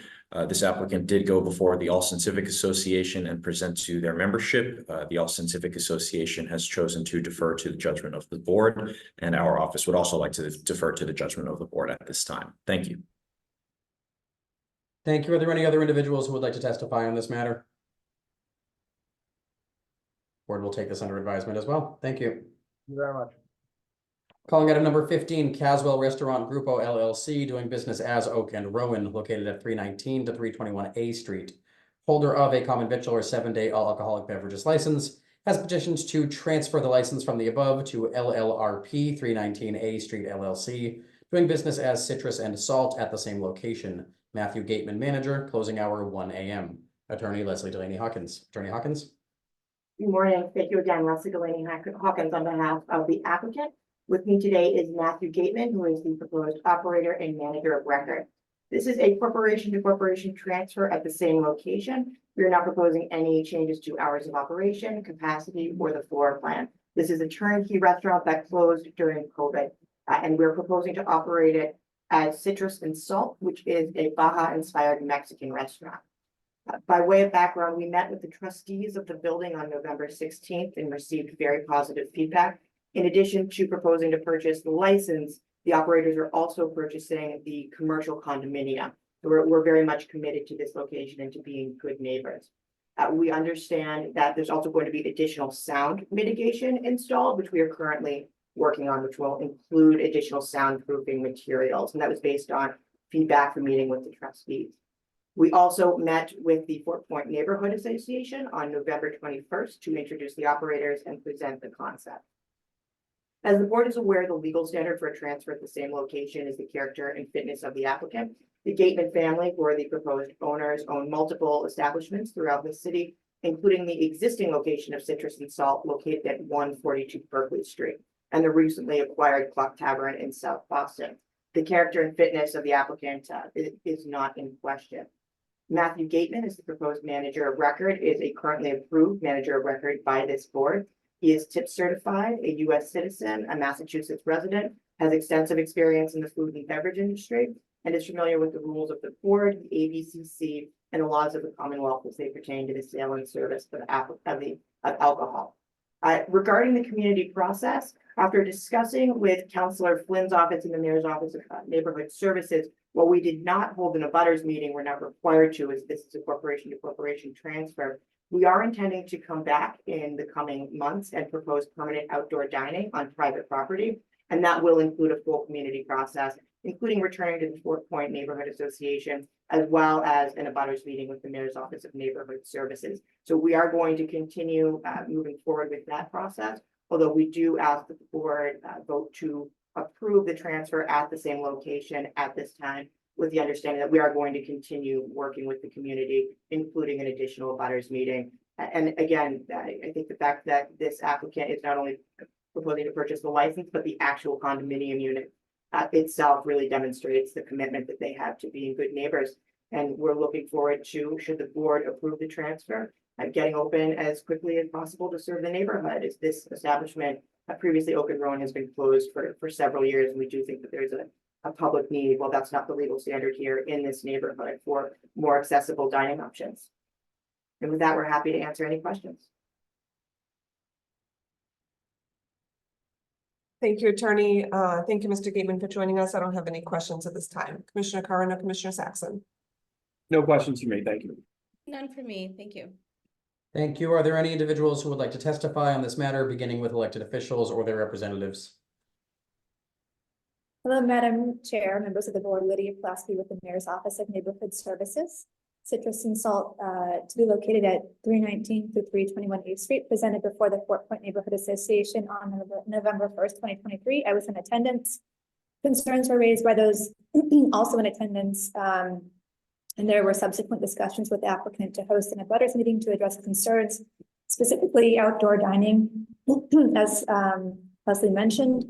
[SPEAKER 16] This applicant did go before the Alston Civic Association and present to their membership. The Alston Civic Association has chosen to defer to the judgment of the board, and our office would also like to defer to the judgment of the board at this time. Thank you.
[SPEAKER 2] Thank you. Are there any other individuals who would like to testify on this matter? Board will take this under advisement as well. Thank you.
[SPEAKER 15] Thank you very much.
[SPEAKER 2] Calling item number 15, Caswell Restaurant Grupo LLC, doing business as Oak and Rowan, located at 319 to 321 A Street. Holder of a common victual or 7-day all alcoholic beverages license, has petitioned to transfer the license from the above to LLRP 319 A Street LLC, doing business as Citrus and Salt at the same location. Matthew Gateman, manager, closing hour 1 a.m. Attorney Leslie Delaney Hawkins. Attorney Hawkins.
[SPEAKER 1] Good morning. Thank you again, Leslie Delaney Hawkins on behalf of the applicant. With me today is Matthew Gateman, who is the proposed operator and manager of record. This is a corporation to corporation transfer at the same location. We are not proposing any changes to hours of operation, capacity, or the floor plan. This is a turnkey restaurant that closed during COVID, and we're proposing to operate it as Citrus and Salt, which is a Baja-inspired Mexican restaurant. By way of background, we met with the trustees of the building on November 16th and received very positive feedback. In addition to proposing to purchase the license, the operators are also purchasing the commercial condominium. So we're very much committed to this location and to being good neighbors. We understand that there's also going to be additional sound mitigation installed, which we are currently working on, which will include additional soundproofing materials. And that was based on feedback from meeting with the trustees. We also met with the Fort Point Neighborhood Association on November 21st to introduce the operators and present the concept. As the board is aware, the legal standard for a transfer at the same location is the character and fitness of the applicant. The Gateman family, who are the proposed owners, own multiple establishments throughout the city, including the existing location of Citrus and Salt located at 142 Berkeley Street and the recently acquired Clock Tavern in South Boston. The character and fitness of the applicant is not in question. Matthew Gateman is the proposed manager of record, is a currently approved manager of record by this board. He is tip certified, a U.S. citizen, a Massachusetts resident, has extensive experience in the food and beverage industry, and is familiar with the rules of the board, the ABCC, and the laws of the Commonwealth as they pertain to the sale and service of alcohol. Regarding the community process, after discussing with Councillor Flynn's office and the Mayor's Office of Neighborhood Services, while we did not hold an abutters meeting, we're not required to, as this is a corporation to corporation transfer. We are intending to come back in the coming months and propose permanent outdoor dining on private property. And that will include a full community process, including returning to the Fort Point Neighborhood Association, as well as an abutters meeting with the Mayor's Office of Neighborhood Services. So we are going to continue moving forward with that process, although we do ask that the board vote to approve the transfer at the same location at this time, with the understanding that we are going to continue working with the community, including an additional abutters meeting. And again, I think the fact that this applicant is not only proposing to purchase the license, but the actual condominium unit itself really demonstrates the commitment that they have to being good neighbors. And we're looking forward to, should the board approve the transfer, getting open as quickly as possible to serve the neighborhood. As this establishment, previously Oak and Rowan, has been closed for several years, and we do think that there's a public need, well, that's not the legal standard here in this neighborhood, for more accessible dining options. And with that, we're happy to answer any questions.
[SPEAKER 3] Thank you, Attorney. Thank you, Mr. Gateman, for joining us. I don't have any questions at this time. Commissioner Curran or Commissioner Saxon?
[SPEAKER 6] No questions for me. Thank you.
[SPEAKER 7] None for me, thank you.
[SPEAKER 2] Thank you. Are there any individuals who would like to testify on this matter, beginning with elected officials or their representatives?
[SPEAKER 17] Hello, Madam Chair, members of the board, Lydia Pulaski with the Mayor's Office of Neighborhood Services. Citrus and Salt to be located at 319 through 321 8th Street, presented before the Fort Point Neighborhood Association on November 1st, 2023. I was in attendance. Concerns were raised by those also in attendance. And there were subsequent discussions with the applicant to host an abutters meeting to address concerns, specifically outdoor dining, as Leslie mentioned.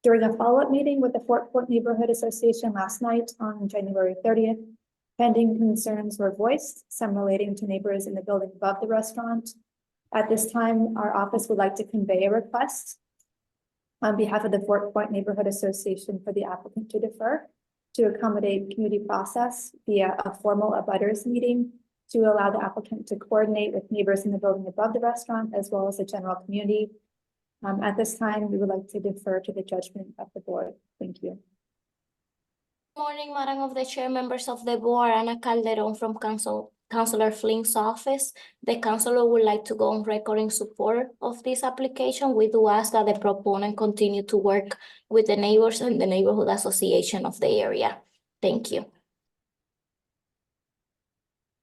[SPEAKER 17] During a follow-up meeting with the Fort Point Neighborhood Association last night on January 30th, pending concerns were voiced, some relating to neighbors in the building above the restaurant. At this time, our office would like to convey a request on behalf of the Fort Point Neighborhood Association for the applicant to defer to accommodate community process via a formal abutters meeting to allow the applicant to coordinate with neighbors in the building above the restaurant as well as the general community. At this time, we would like to defer to the judgment of the board. Thank you.
[SPEAKER 18] Morning, Madam of the Chair, members of the board, Ana Calderon from Councilor Flynn's office. The councilor would like to go on record in support of this application. We do ask that the proponent continue to work with the neighbors and the neighborhood association of the area. Thank you.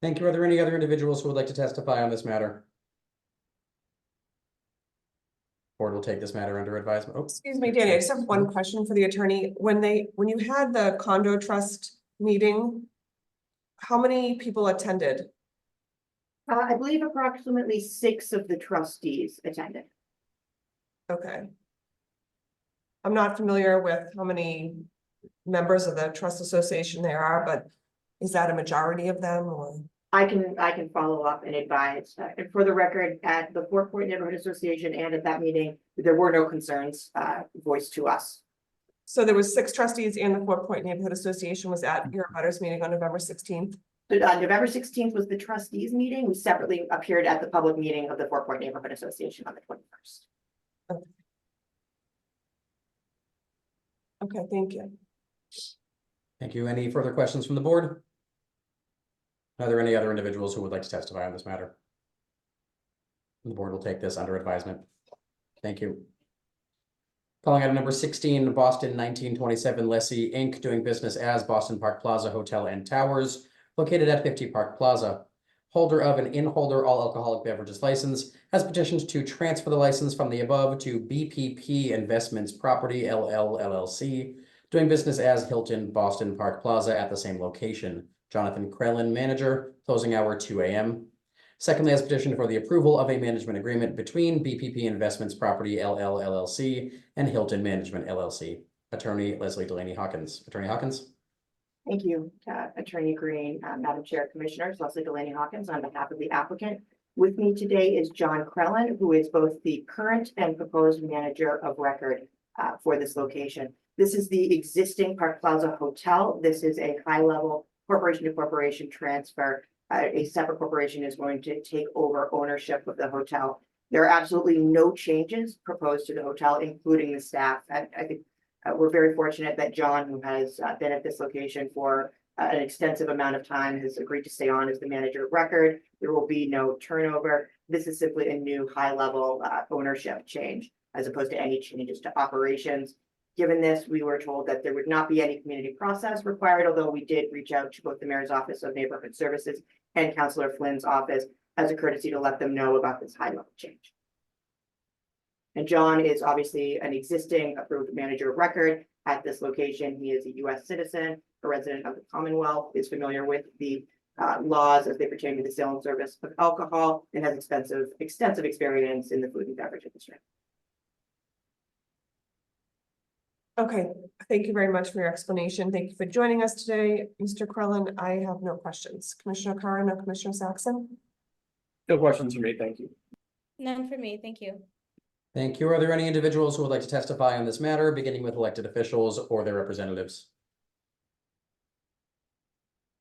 [SPEAKER 2] Thank you. Are there any other individuals who would like to testify on this matter? Board will take this matter under advisement. Oh,
[SPEAKER 3] Excuse me, Danny, I just have one question for the attorney. When you had the condo trust meeting, how many people attended?
[SPEAKER 1] I believe approximately 6 of the trustees attended.
[SPEAKER 3] Okay. I'm not familiar with how many members of the trust association there are, but is that a majority of them, or?
[SPEAKER 1] I can follow up and advise. And for the record, at the Fort Point Neighborhood Association and at that meeting, there were no concerns voiced to us.
[SPEAKER 3] So there was 6 trustees and the Fort Point Neighborhood Association was at your abutters meeting on November 16th.
[SPEAKER 1] November 16th was the trustees meeting. We separately appeared at the public meeting of the Fort Point Neighborhood Association on the 21st.
[SPEAKER 3] Okay, thank you.
[SPEAKER 2] thank you. Any further questions from the board? Are there any other individuals who would like to testify on this matter? The board will take this under advisement. Thank you. Calling item number 16, Boston 1927 Lessee Inc., doing business as Boston Park Plaza Hotel and Towers, located at 50 Park Plaza. Holder of an in-holder all alcoholic beverages license has petitioned to transfer the license from the above to BPP Investments Property LLC, doing business as Hilton Boston Park Plaza at the same location. Jonathan Krellin, manager, closing hour 2 a.m. Secondly, has petitioned for the approval of a management agreement between BPP Investments Property LLC and Hilton Management LLC. Attorney Leslie Delaney Hawkins. Attorney Hawkins.
[SPEAKER 1] Thank you, Attorney Green, Madam Chair, Commissioners, Leslie Delaney Hawkins on behalf of the applicant. With me today is John Krellin, who is both the current and proposed manager of record for this location. This is the existing Park Plaza Hotel. This is a high-level corporation to corporation transfer. A separate corporation is going to take over ownership of the hotel. There are absolutely no changes proposed to the hotel, including the staff. I think we're very fortunate that John, who has been at this location for an extensive amount of time, has agreed to stay on as the manager of record. There will be no turnover. This is simply a new high-level ownership change, as opposed to any changes to operations. Given this, we were told that there would not be any community process required, although we did reach out to both the Mayor's Office of Neighborhood Services and Councilor Flynn's office as a courtesy to let them know about this high-level change. And John is obviously an existing approved manager of record at this location. He is a U.S. citizen, a resident of the Commonwealth, is familiar with the laws as they pertain to the sale and service of alcohol, and has extensive experience in the food and beverage industry.
[SPEAKER 3] Okay, thank you very much for your explanation. Thank you for joining us today. Mr. Krellin, I have no questions. Commissioner Curran or Commissioner Saxon?
[SPEAKER 6] No questions for me, thank you.
[SPEAKER 7] None for me, thank you.
[SPEAKER 2] Thank you. Are there any individuals who would like to testify on this matter, beginning with elected officials or their representatives?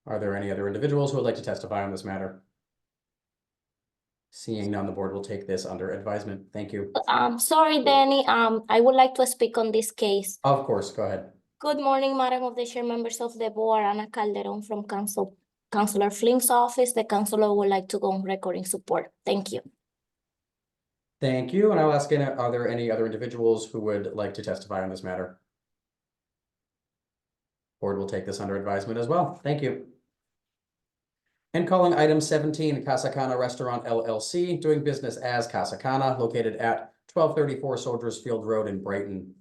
[SPEAKER 2] Are there any other individuals who would like to testify on this matter? Seeing none, the board will take this under advisement. Thank you.
[SPEAKER 18] Sorry, Danny, I would like to speak on this case.
[SPEAKER 2] Of course, go ahead.
[SPEAKER 18] Good morning, Madam of the Chair, members of the board, Ana Calderon from Councilor Flink's office. The councilor would like to go on record in support. Thank you.
[SPEAKER 2] Thank you. And I'll ask, are there any other individuals who would like to testify on this matter? Board will take this under advisement as well. Thank you. And calling item 17, Casa Cana Restaurant LLC, doing business as Casa Cana, located at 1234 Soldiers Field Road in Brighton.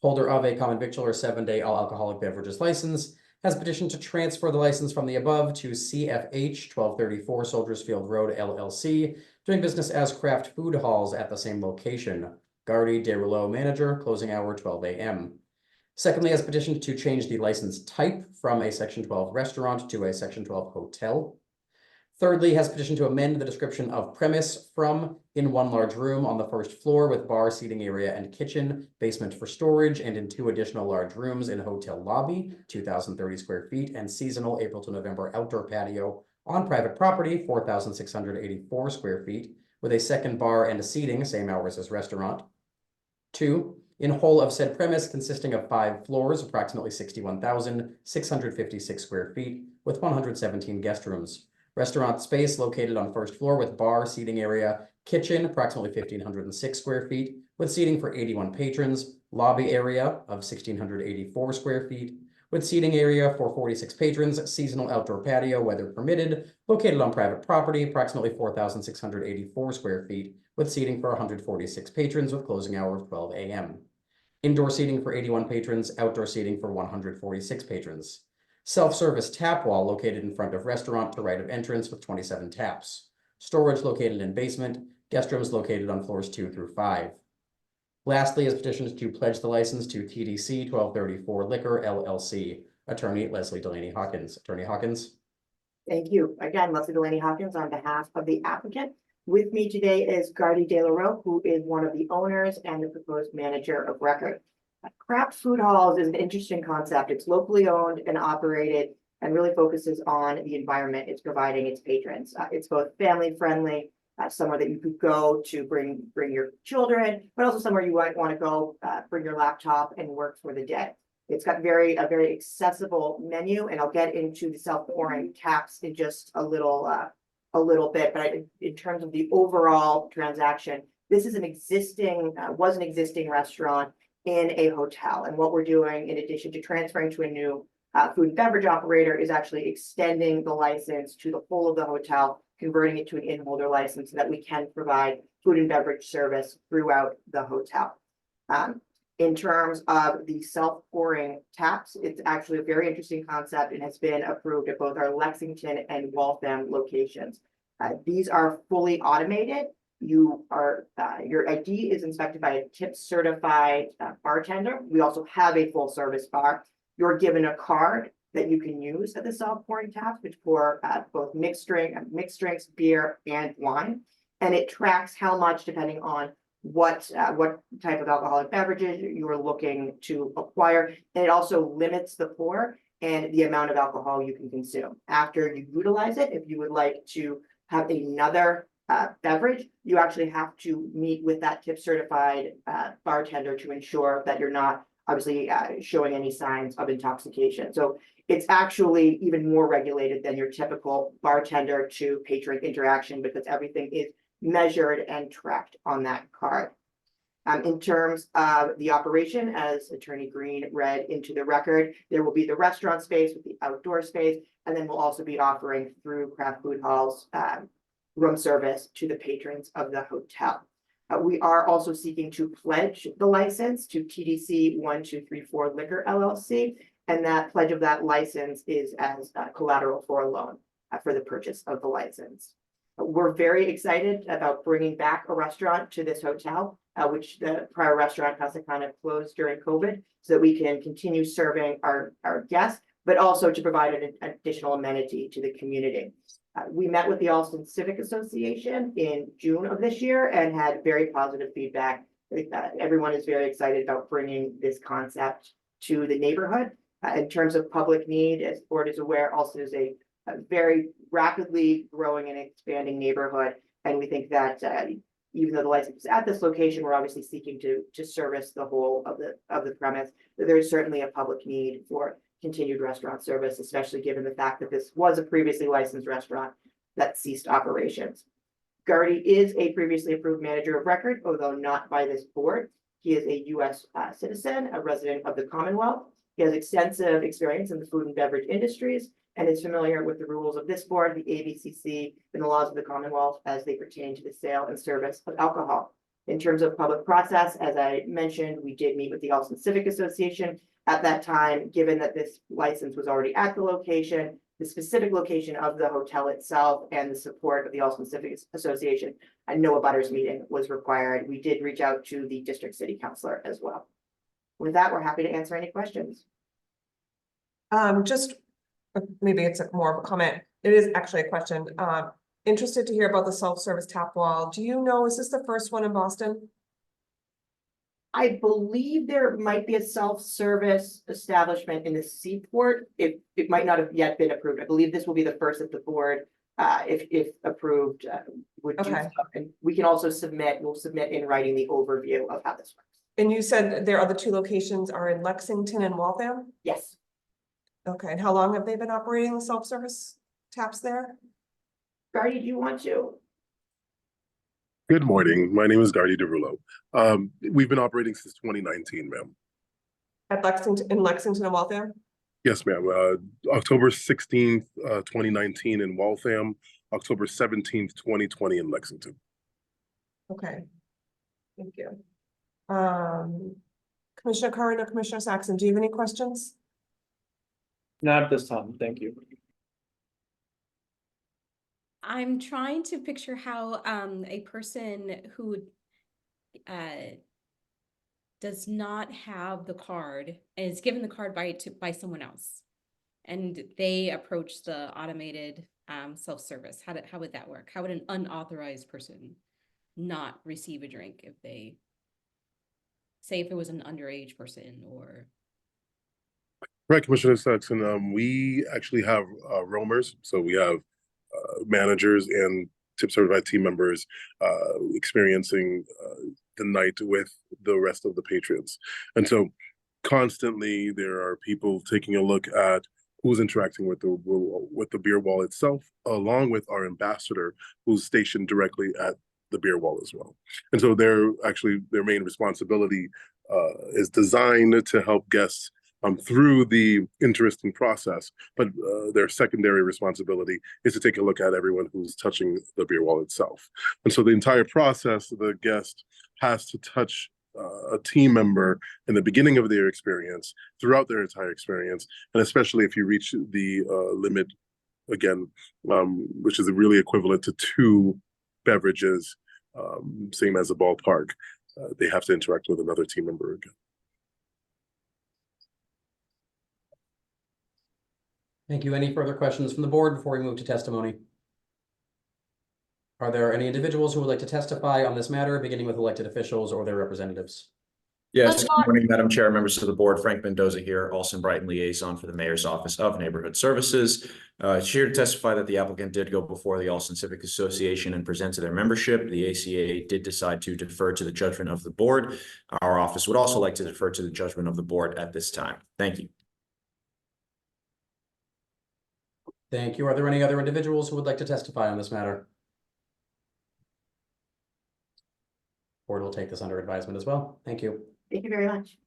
[SPEAKER 2] Holder of a common victualler 7-day all alcoholic beverages license has petitioned to transfer the license from the above to CFH 1234 Soldiers Field Road LLC, doing business as Craft Food Halls at the same location. Gardy Derouleau, manager, closing hour 12 a.m. Secondly, has petitioned to change the license type from a Section 12 restaurant to a Section 12 hotel. Thirdly, has petitioned to amend the description of premise from in one large room on the first floor with bar, seating area, and kitchen, basement for storage, and in 2 additional large rooms in hotel lobby, 2,030 square feet, and seasonal April to November outdoor patio on private property, 4,684 square feet, with a second bar and a seating, same hours as restaurant. 2, in whole of said premise consisting of 5 floors, approximately 61,656 square feet, with 117 guest rooms. Restaurant space located on first floor with bar, seating area, kitchen, approximately 1,506 square feet, with seating for 81 patrons, lobby area of 1,684 square feet, with seating area for 46 patrons, seasonal outdoor patio, weather permitted, located on private property, approximately 4,684 square feet, with seating for 146 patrons with closing hour of 12 a.m. Indoor seating for 81 patrons, outdoor seating for 146 patrons. Self-service tap wall located in front of restaurant to right of entrance with 27 taps. Storage located in basement, guest rooms located on floors 2 through 5. Lastly, is petitioned to pledge the license to TDC 1234 Liquor LLC. Attorney Leslie Delaney Hawkins. Attorney Hawkins.
[SPEAKER 1] Thank you. Again, Leslie Delaney Hawkins on behalf of the applicant. With me today is Gardy Derouleau, who is one of the owners and the proposed manager of record. Craft Food Halls is an interesting concept. It's locally owned and operated and really focuses on the environment it's providing its patrons. It's both family friendly, somewhere that you could go to bring your children, but also somewhere you might want to go bring your laptop and work for the day. It's got a very accessible menu, and I'll get into the self-pouring taps in just a little bit. But in terms of the overall transaction, this is was an existing restaurant in a hotel. And what we're doing, in addition to transferring to a new food and beverage operator, is actually extending the license to the whole of the hotel, converting it to an in-holder license so that we can provide food and beverage service throughout the hotel. In terms of the self-pouring taps, it's actually a very interesting concept and has been approved at both our Lexington and Waltham locations. These are fully automated. Your ID is inspected by a tip certified bartender. We also have a full service bar. You're given a card that you can use at the self-pouring taps, which pour both mixed drinks, beer, and wine. And it tracks how much, depending on what type of alcoholic beverages you are looking to acquire. And it also limits the pour and the amount of alcohol you can consume. After you utilize it, if you would like to have another beverage, you actually have to meet with that tip certified bartender to ensure that you're not obviously showing any signs of intoxication. So it's actually even more regulated than your typical bartender to patron interaction, because everything is measured and tracked on that card. In terms of the operation, as Attorney Green read into the record, there will be the restaurant space with the outdoor space, and then we'll also be offering through Craft Food Halls room service to the patrons of the hotel. We are also seeking to pledge the license to TDC 1234 Liquor LLC, and that pledge of that license is as collateral for a loan for the purchase of the license. We're very excited about bringing back a restaurant to this hotel, which the prior restaurant has to kind of close during COVID, so that we can continue serving our guests, but also to provide an additional amenity to the community. We met with the Allston Civic Association in June of this year and had very positive feedback. Everyone is very excited about bringing this concept to the neighborhood. In terms of public need, as the board is aware, Allston is a very rapidly growing and expanding neighborhood. And we think that even though the license is at this location, we're obviously seeking to service the whole of the premise. There is certainly a public need for continued restaurant service, especially given the fact that this was a previously licensed restaurant that ceased operations. Gardy is a previously approved manager of record, although not by this board. He is a U.S. Citizen, a resident of the Commonwealth. He has extensive experience in the food and beverage industries and is familiar with the rules of this board, the ABCC, and the laws of the Commonwealth as they pertain to the sale and service of alcohol. In terms of public process, as I mentioned, we did meet with the Allston Civic Association at that time, given that this license was already at the location, the specific location of the hotel itself, and the support of the Allston Civic Association, and no abutters meeting was required. We did reach out to the district city councilor as well. With that, we're happy to answer any questions.
[SPEAKER 3] Just maybe it's more of a comment. It is actually a question. Interested to hear about the self-service tap wall. Do you know, is this the first one in Boston?
[SPEAKER 1] I believe there might be a self-service establishment in the Seaport. It might not have yet been approved. I believe this will be the first that the board, if approved, would do.
[SPEAKER 3] Okay.
[SPEAKER 1] And we can also we'll submit in writing the overview of how this works.
[SPEAKER 3] And you said their other two locations are in Lexington and Waltham?
[SPEAKER 1] Yes.
[SPEAKER 3] Okay, and how long have they been operating the self-service taps there?
[SPEAKER 1] Gardy, do you want to?
[SPEAKER 19] Good morning. My name is Gardy DeRullo. We've been operating since 2019, ma'am.
[SPEAKER 3] At Lexington and Waltham?
[SPEAKER 19] Yes, ma'am. October 16th, 2019 in Waltham, October 17th, 2020 in Lexington.
[SPEAKER 3] Okay. Thank you. Commissioner Curran or Commissioner Saxon, do you have any questions?
[SPEAKER 6] Not at this time, thank you.
[SPEAKER 7] I'm trying to picture how a person who does not have the card and is given the card by someone else, and they approach the automated self-service. How would that work? How would an unauthorized person not receive a drink if they, say, if it was an underage person or?
[SPEAKER 19] Right, Commissioner Saxon. We actually have roamers, so we have managers and tip certified team members experiencing the night with the rest of the patrons. And so constantly there are people taking a look at who's interacting with the beer wall itself, along with our ambassador who's stationed directly at the beer wall as well. And so their main responsibility is designed to help guests through the interesting process, but their secondary responsibility is to take a look at everyone who's touching the beer wall itself. And so the entire process, the guest has to touch a team member in the beginning of their experience, throughout their entire experience, and especially if you reach the limit again, which is really equivalent to 2 beverages, same as a ballpark, they have to interact with another team member again.
[SPEAKER 2] Thank you. Any further questions from the board before we move to testimony? Are there any individuals who would like to testify on this matter, beginning with elected officials or their representatives?
[SPEAKER 16] Yes, good morning, Madam Chair, members of the board. Frank Mendoza here, Alston Brighton liaison for the Mayor's Office of Neighborhood Services. Here to testify that the applicant did go before the Alston Civic Association and present to their membership. The ACA did decide to defer to the judgment of the board. Our office would also like to defer to the judgment of the board at this time. Thank you.
[SPEAKER 2] Thank you. Are there any other individuals who would like to testify on this matter? Board will take this under advisement as well. Thank you.
[SPEAKER 1] Thank you very much.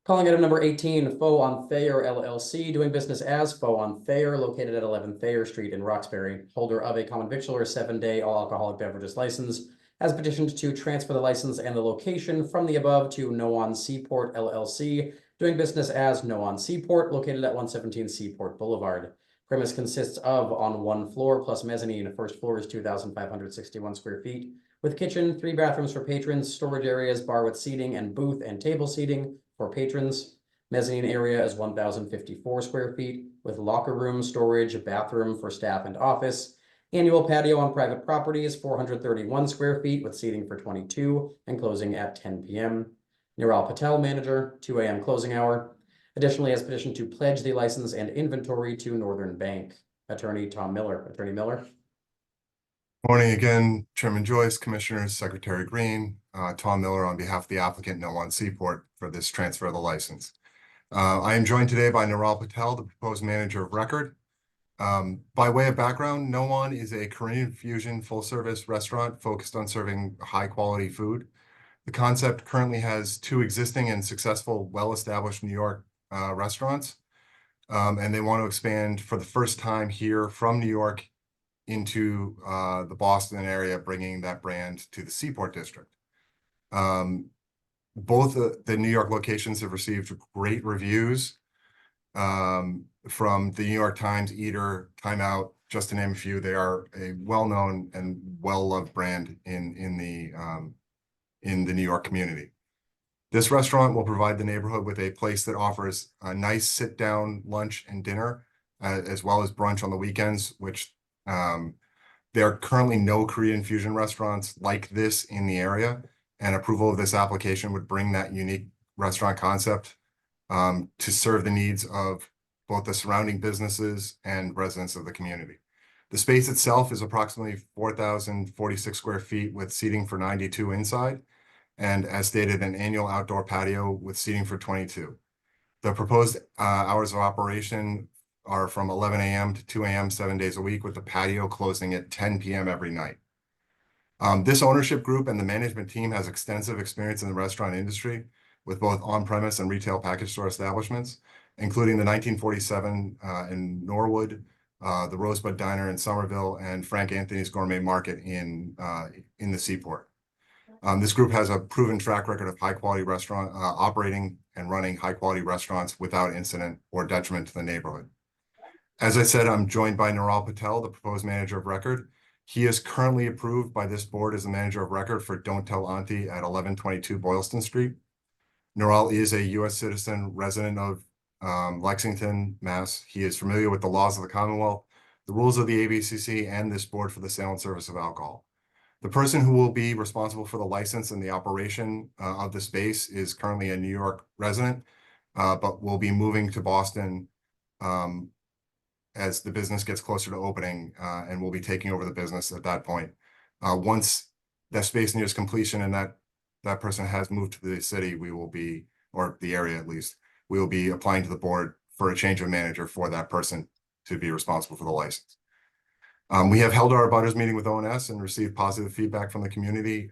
[SPEAKER 2] Calling item number 18, Faux on Thayer LLC, doing business as Faux on Thayer, located at 11 Thayer Street in Roxbury, holder of a common victualler 7-day all alcoholic beverages license, has petitioned to transfer the license and the location from the above to No on Seaport LLC, doing business as No on Seaport, located at 117 Seaport Boulevard. Premise consists of on one floor plus mezzanine. First floor is 2,561 square feet with kitchen, 3 bathrooms for patrons, storage areas, bar with seating, and booth and table seating for patrons. Mezzanine area is 1,054 square feet with locker room, storage, bathroom for staff and office. Annual patio on private property is 431 square feet with seating for 22 and closing at 10 p.m. Niral Patel, manager, 2 a.m. closing hour. Additionally, has petitioned to pledge the license and inventory to Northern Bank. Attorney Tom Miller. Attorney Miller.
[SPEAKER 13] Morning again, Chairman Joyce, Commissioners, Secretary Green, Tom Miller on behalf of the applicant No One Seaport for this transfer of the license. I am joined today by Niral Patel, the proposed manager of record. By way of background, No One is a Korean fusion full-service restaurant focused on serving high-quality food. The concept currently has 2 existing and successful, well-established New York restaurants, and they want to expand for the first time here from New York into the Boston area, bringing that brand to the Seaport District. Both the New York locations have received great reviews from the New York Times, Eater, Time Out, just to name a few. They are a well-known and well-loved brand in the New York community. This restaurant will provide the neighborhood with a place that offers a nice sit-down lunch and dinner, as well as brunch on the weekends, which there are currently no Korean fusion restaurants like this in the area, and approval of this application would bring that unique restaurant concept to serve the needs of both the surrounding businesses and residents of the community. The space itself is approximately 4,046 square feet with seating for 92 inside, and as stated, an annual outdoor patio with seating for 22. The proposed hours of operation are from 11 a.m. to 2 a.m. 7 days a week, with the patio closing at 10 p.m. every night. This ownership group and the management team has extensive experience in the restaurant industry with both on-premise and retail package store establishments, including the 1947 in Norwood, the Rosebud Diner in Somerville, and Frank Anthony's Gourmet Market in the Seaport. This group has a proven track record of high-quality restaurant operating and running high-quality restaurants without incident or detriment to the neighborhood. As I said, I'm joined by Niral Patel, the proposed manager of record. He is currently approved by this board as the manager of record for Don't Tell Auntie at 1122 Boylston Street. Niral is a U.S. citizen, resident of Lexington, Mass. He is familiar with the laws of the Commonwealth, the rules of the ABCC, and this board for the sale and service of alcohol. The person who will be responsible for the license and the operation of the space is currently a New York resident, but will be moving to Boston as the business gets closer to opening, and will be taking over the business at that point. Once that space nears completion and that person has moved to the city, we will be, or the area at least, we will be applying to the board for a change of manager for that person to be responsible for the license. We have held our abutters meeting with ONS and received positive feedback from the community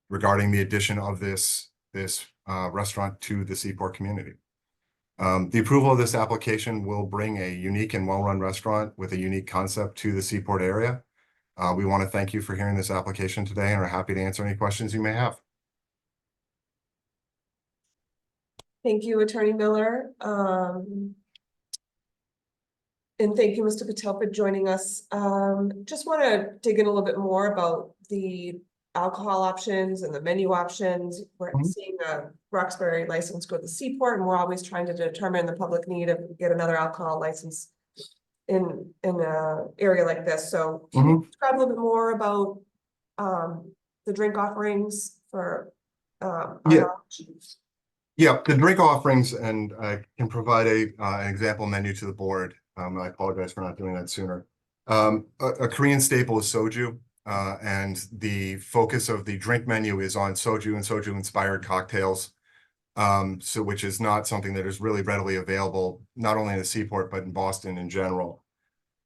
[SPEAKER 13] regarding the addition of this restaurant to the Seaport community. The approval of this application will bring a unique and well-run restaurant with a unique concept to the Seaport area. We want to thank you for hearing this application today and are happy to answer any questions you may have.
[SPEAKER 3] Thank you, Attorney Miller. And thank you, Mr. Patel, for joining us. Just want to dig in a little bit more about the alcohol options and the menu options. We're seeing a Roxbury license go to the Seaport, and we're always trying to determine the public need if we get another alcohol license in an area like this. So can you describe a little bit more about the drink offerings for options?
[SPEAKER 13] Yeah, the drink offerings, and I can provide an example menu to the board. I apologize for not doing that sooner. A Korean staple is soju, and the focus of the drink menu is on soju and soju-inspired cocktails, which is not something that is really readily available, not only in the Seaport, but in Boston in general.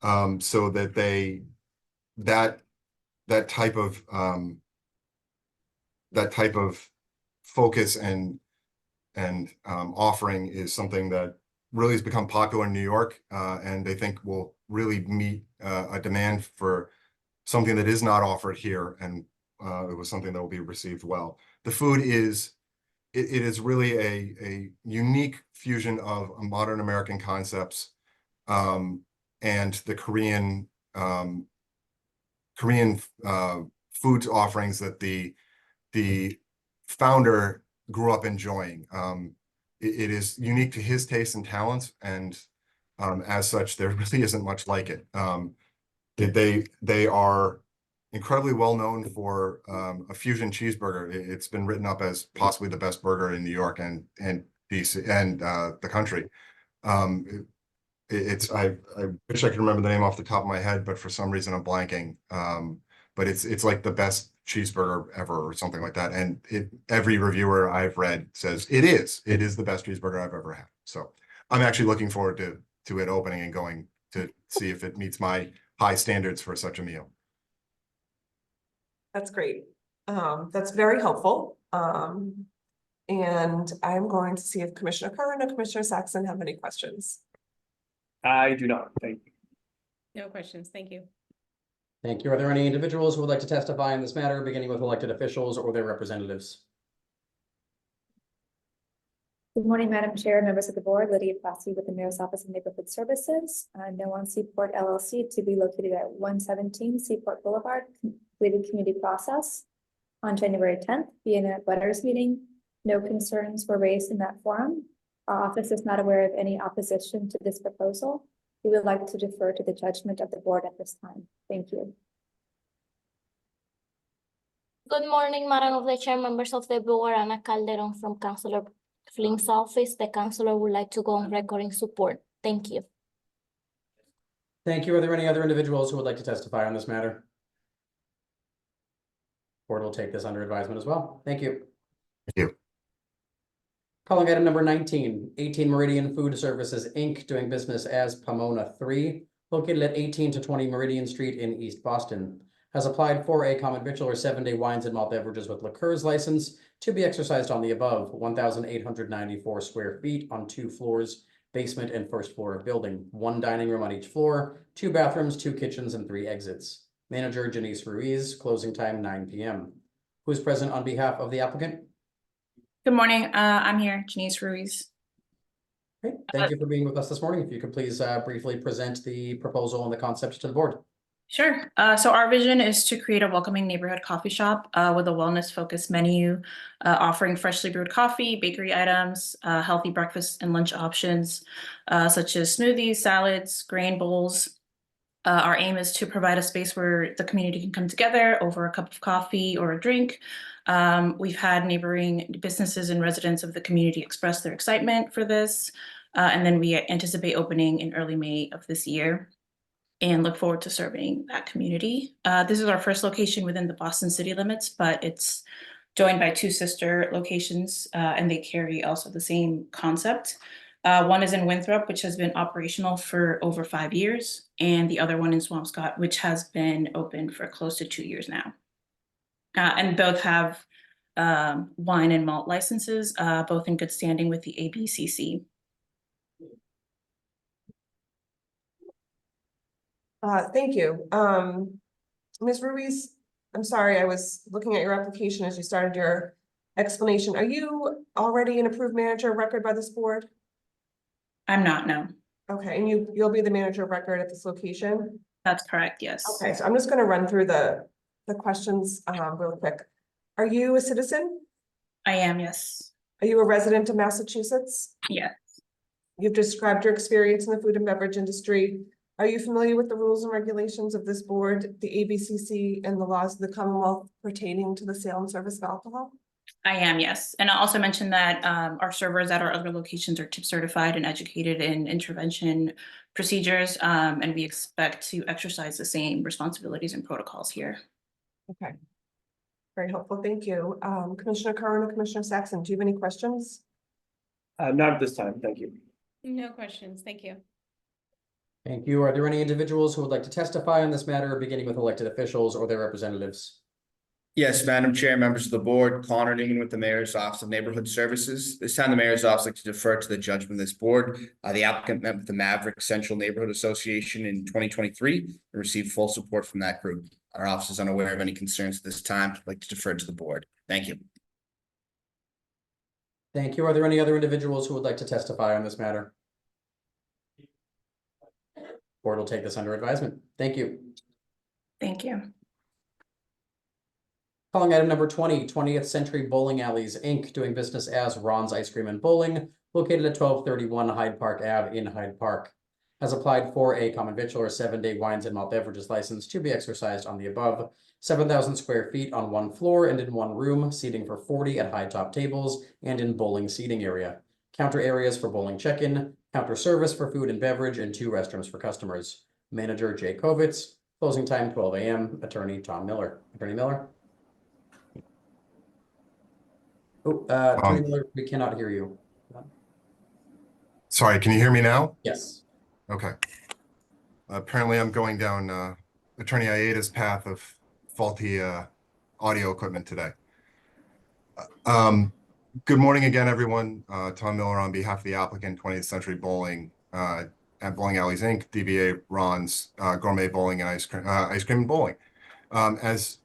[SPEAKER 13] So that that type of focus and offering is something that really has become popular in New York, and they think will really meet a demand for something that is not offered here, and it was something that will be received well. The food is, it is really a unique fusion of modern American concepts and the Korean food offerings that the founder grew up enjoying. It is unique to his tastes and talents, and as such, there really isn't much like it. They are incredibly well known for a fusion cheeseburger. It's been written up as possibly the best burger in New York and DC and the country. I wish I could remember the name off the top of my head, but for some reason I'm blanking. But it's like the best cheeseburger ever or something like that. And every reviewer I've read says it is the best cheeseburger I've ever had. So I'm actually looking forward to it opening and going to see if it meets my high standards for such a meal.
[SPEAKER 3] That's great. That's very helpful. And I'm going to see if Commissioner Curran or Commissioner Saxon have any questions.
[SPEAKER 6] I do not, thank you.
[SPEAKER 7] No questions, thank you.
[SPEAKER 2] Thank you. Are there any individuals who would like to testify in this matter, beginning with elected officials or their representatives?
[SPEAKER 17] Good morning, Madam Chair, members of the board, Lydia Plasky with the Mayor's Office of Neighborhood Services. No on Seaport LLC to be located at 117 Seaport Boulevard, completed community process on January 10th, being a butters meeting. No concerns were raised in that forum. Our office is not aware of any opposition to this proposal. We would like to defer to the judgment of the board at this time. Thank you.
[SPEAKER 18] Good morning, Madam of the Chair, members of the board, Ana Calderon from Councilor Flynn's office. The councilor would like to go on record in support. Thank you.
[SPEAKER 2] Thank you. Are there any other individuals who would like to testify on this matter? Board will take this under advisement as well. Thank you.
[SPEAKER 13] Thank you.
[SPEAKER 2] Calling item number 19, 18 Meridian Food Services, Inc., doing business as Pomona 3, located at 18 to 20 Meridian Street in East Boston, has applied for a common victual or 7-day wines and malt beverages with liqueurs license to be exercised on the above 1,894 square feet on 2 floors, basement and first floor of building, 1 dining room on each floor, 2 bathrooms, 2 kitchens, and 3 exits. Manager Janice Ruiz, closing time 9 p.m. Who is present on behalf of the applicant?
[SPEAKER 20] Good morning. I'm here, Janice Ruiz.
[SPEAKER 2] Great. Thank you for being with us this morning. If you could please briefly present the proposal and the concepts to the board.
[SPEAKER 20] Sure. So our vision is to create a welcoming neighborhood coffee shop with a wellness-focused menu, offering freshly brewed coffee, bakery items, healthy breakfast and lunch options, such as smoothies, salads, grain bowls. Our aim is to provide a space where the community can come together over a cup of coffee or a drink. We've had neighboring businesses and residents of the community express their excitement for this. And then we anticipate opening in early May of this year and look forward to serving that community. This is our first location within the Boston city limits, but it's joined by 2 sister locations, and they carry also the same concept. One is in Winthrop, which has been operational for over 5 years, and the other one in Swampscott, which has been open for close to 2 years now. And both have wine and malt licenses, both in good standing with the ABCC.
[SPEAKER 3] Thank you. Ms. Ruiz, I'm sorry, I was looking at your application as you started your explanation. Are you already an approved manager of record by this board?
[SPEAKER 20] I'm not, no.
[SPEAKER 3] Okay, and you'll be the manager of record at this location?
[SPEAKER 20] That's correct, yes.
[SPEAKER 3] Okay, so I'm just gonna run through the questions real quick. Are you a citizen?
[SPEAKER 20] I am, yes.
[SPEAKER 3] Are you a resident of Massachusetts?
[SPEAKER 20] Yes.
[SPEAKER 3] You've described your experience in the food and beverage industry. Are you familiar with the rules and regulations of this board, the ABCC, and the laws of the Commonwealth pertaining to the sale and service of alcohol?
[SPEAKER 20] I am, yes. And I'll also mention that our servers at our other locations are tip certified and educated in intervention procedures, and we expect to exercise the same responsibilities and protocols here.
[SPEAKER 3] Okay. Very helpful, thank you. Commissioner Curran or Commissioner Saxon, do you have any questions?
[SPEAKER 6] Not at this time, thank you.
[SPEAKER 7] No questions, thank you.
[SPEAKER 2] Thank you. Are there any individuals who would like to testify on this matter, beginning with elected officials or their representatives?
[SPEAKER 21] Yes, Madam Chair, members of the board, Connor Newman with the Mayor's Office of Neighborhood Services. This time, the Mayor's Office like to defer to the judgment of this board. The applicant met with the Maverick Central Neighborhood Association in 2023 and received full support from that group. Our office is unaware of any concerns at this time. I'd like to defer to the board. Thank you.
[SPEAKER 2] Thank you. Are there any other individuals who would like to testify on this matter? Board will take this under advisement. Thank you.
[SPEAKER 20] Thank you.
[SPEAKER 2] Calling item number 20, 20th Century Bowling Alleys, Inc., doing business as Ron's Ice Cream and Bowling, located at 1231 Hyde Park Ave in Hyde Park. Has applied for a common victual or 7-day wines and malt beverages license to be exercised on the above 7,000 square feet on one floor and in one room, seating for 40 at high top tables and in bowling seating area. Counter areas for bowling check-in, counter service for food and beverage, and 2 restrooms for customers. Manager Jay Kovitz, closing time 12 a.m. Attorney Tom Miller. Attorney Miller. Oh, Attorney Miller, we cannot hear you.
[SPEAKER 13] Sorry, can you hear me now?
[SPEAKER 2] Yes.
[SPEAKER 13] Okay. Apparently I'm going down Attorney Aeda's path of faulty audio equipment today. Good morning again, everyone. Tom Miller on behalf of the applicant, 20th Century Bowling at Bowling Alleys, Inc., DBA Ron's Gourmet Bowling and Ice Cream and Bowling. As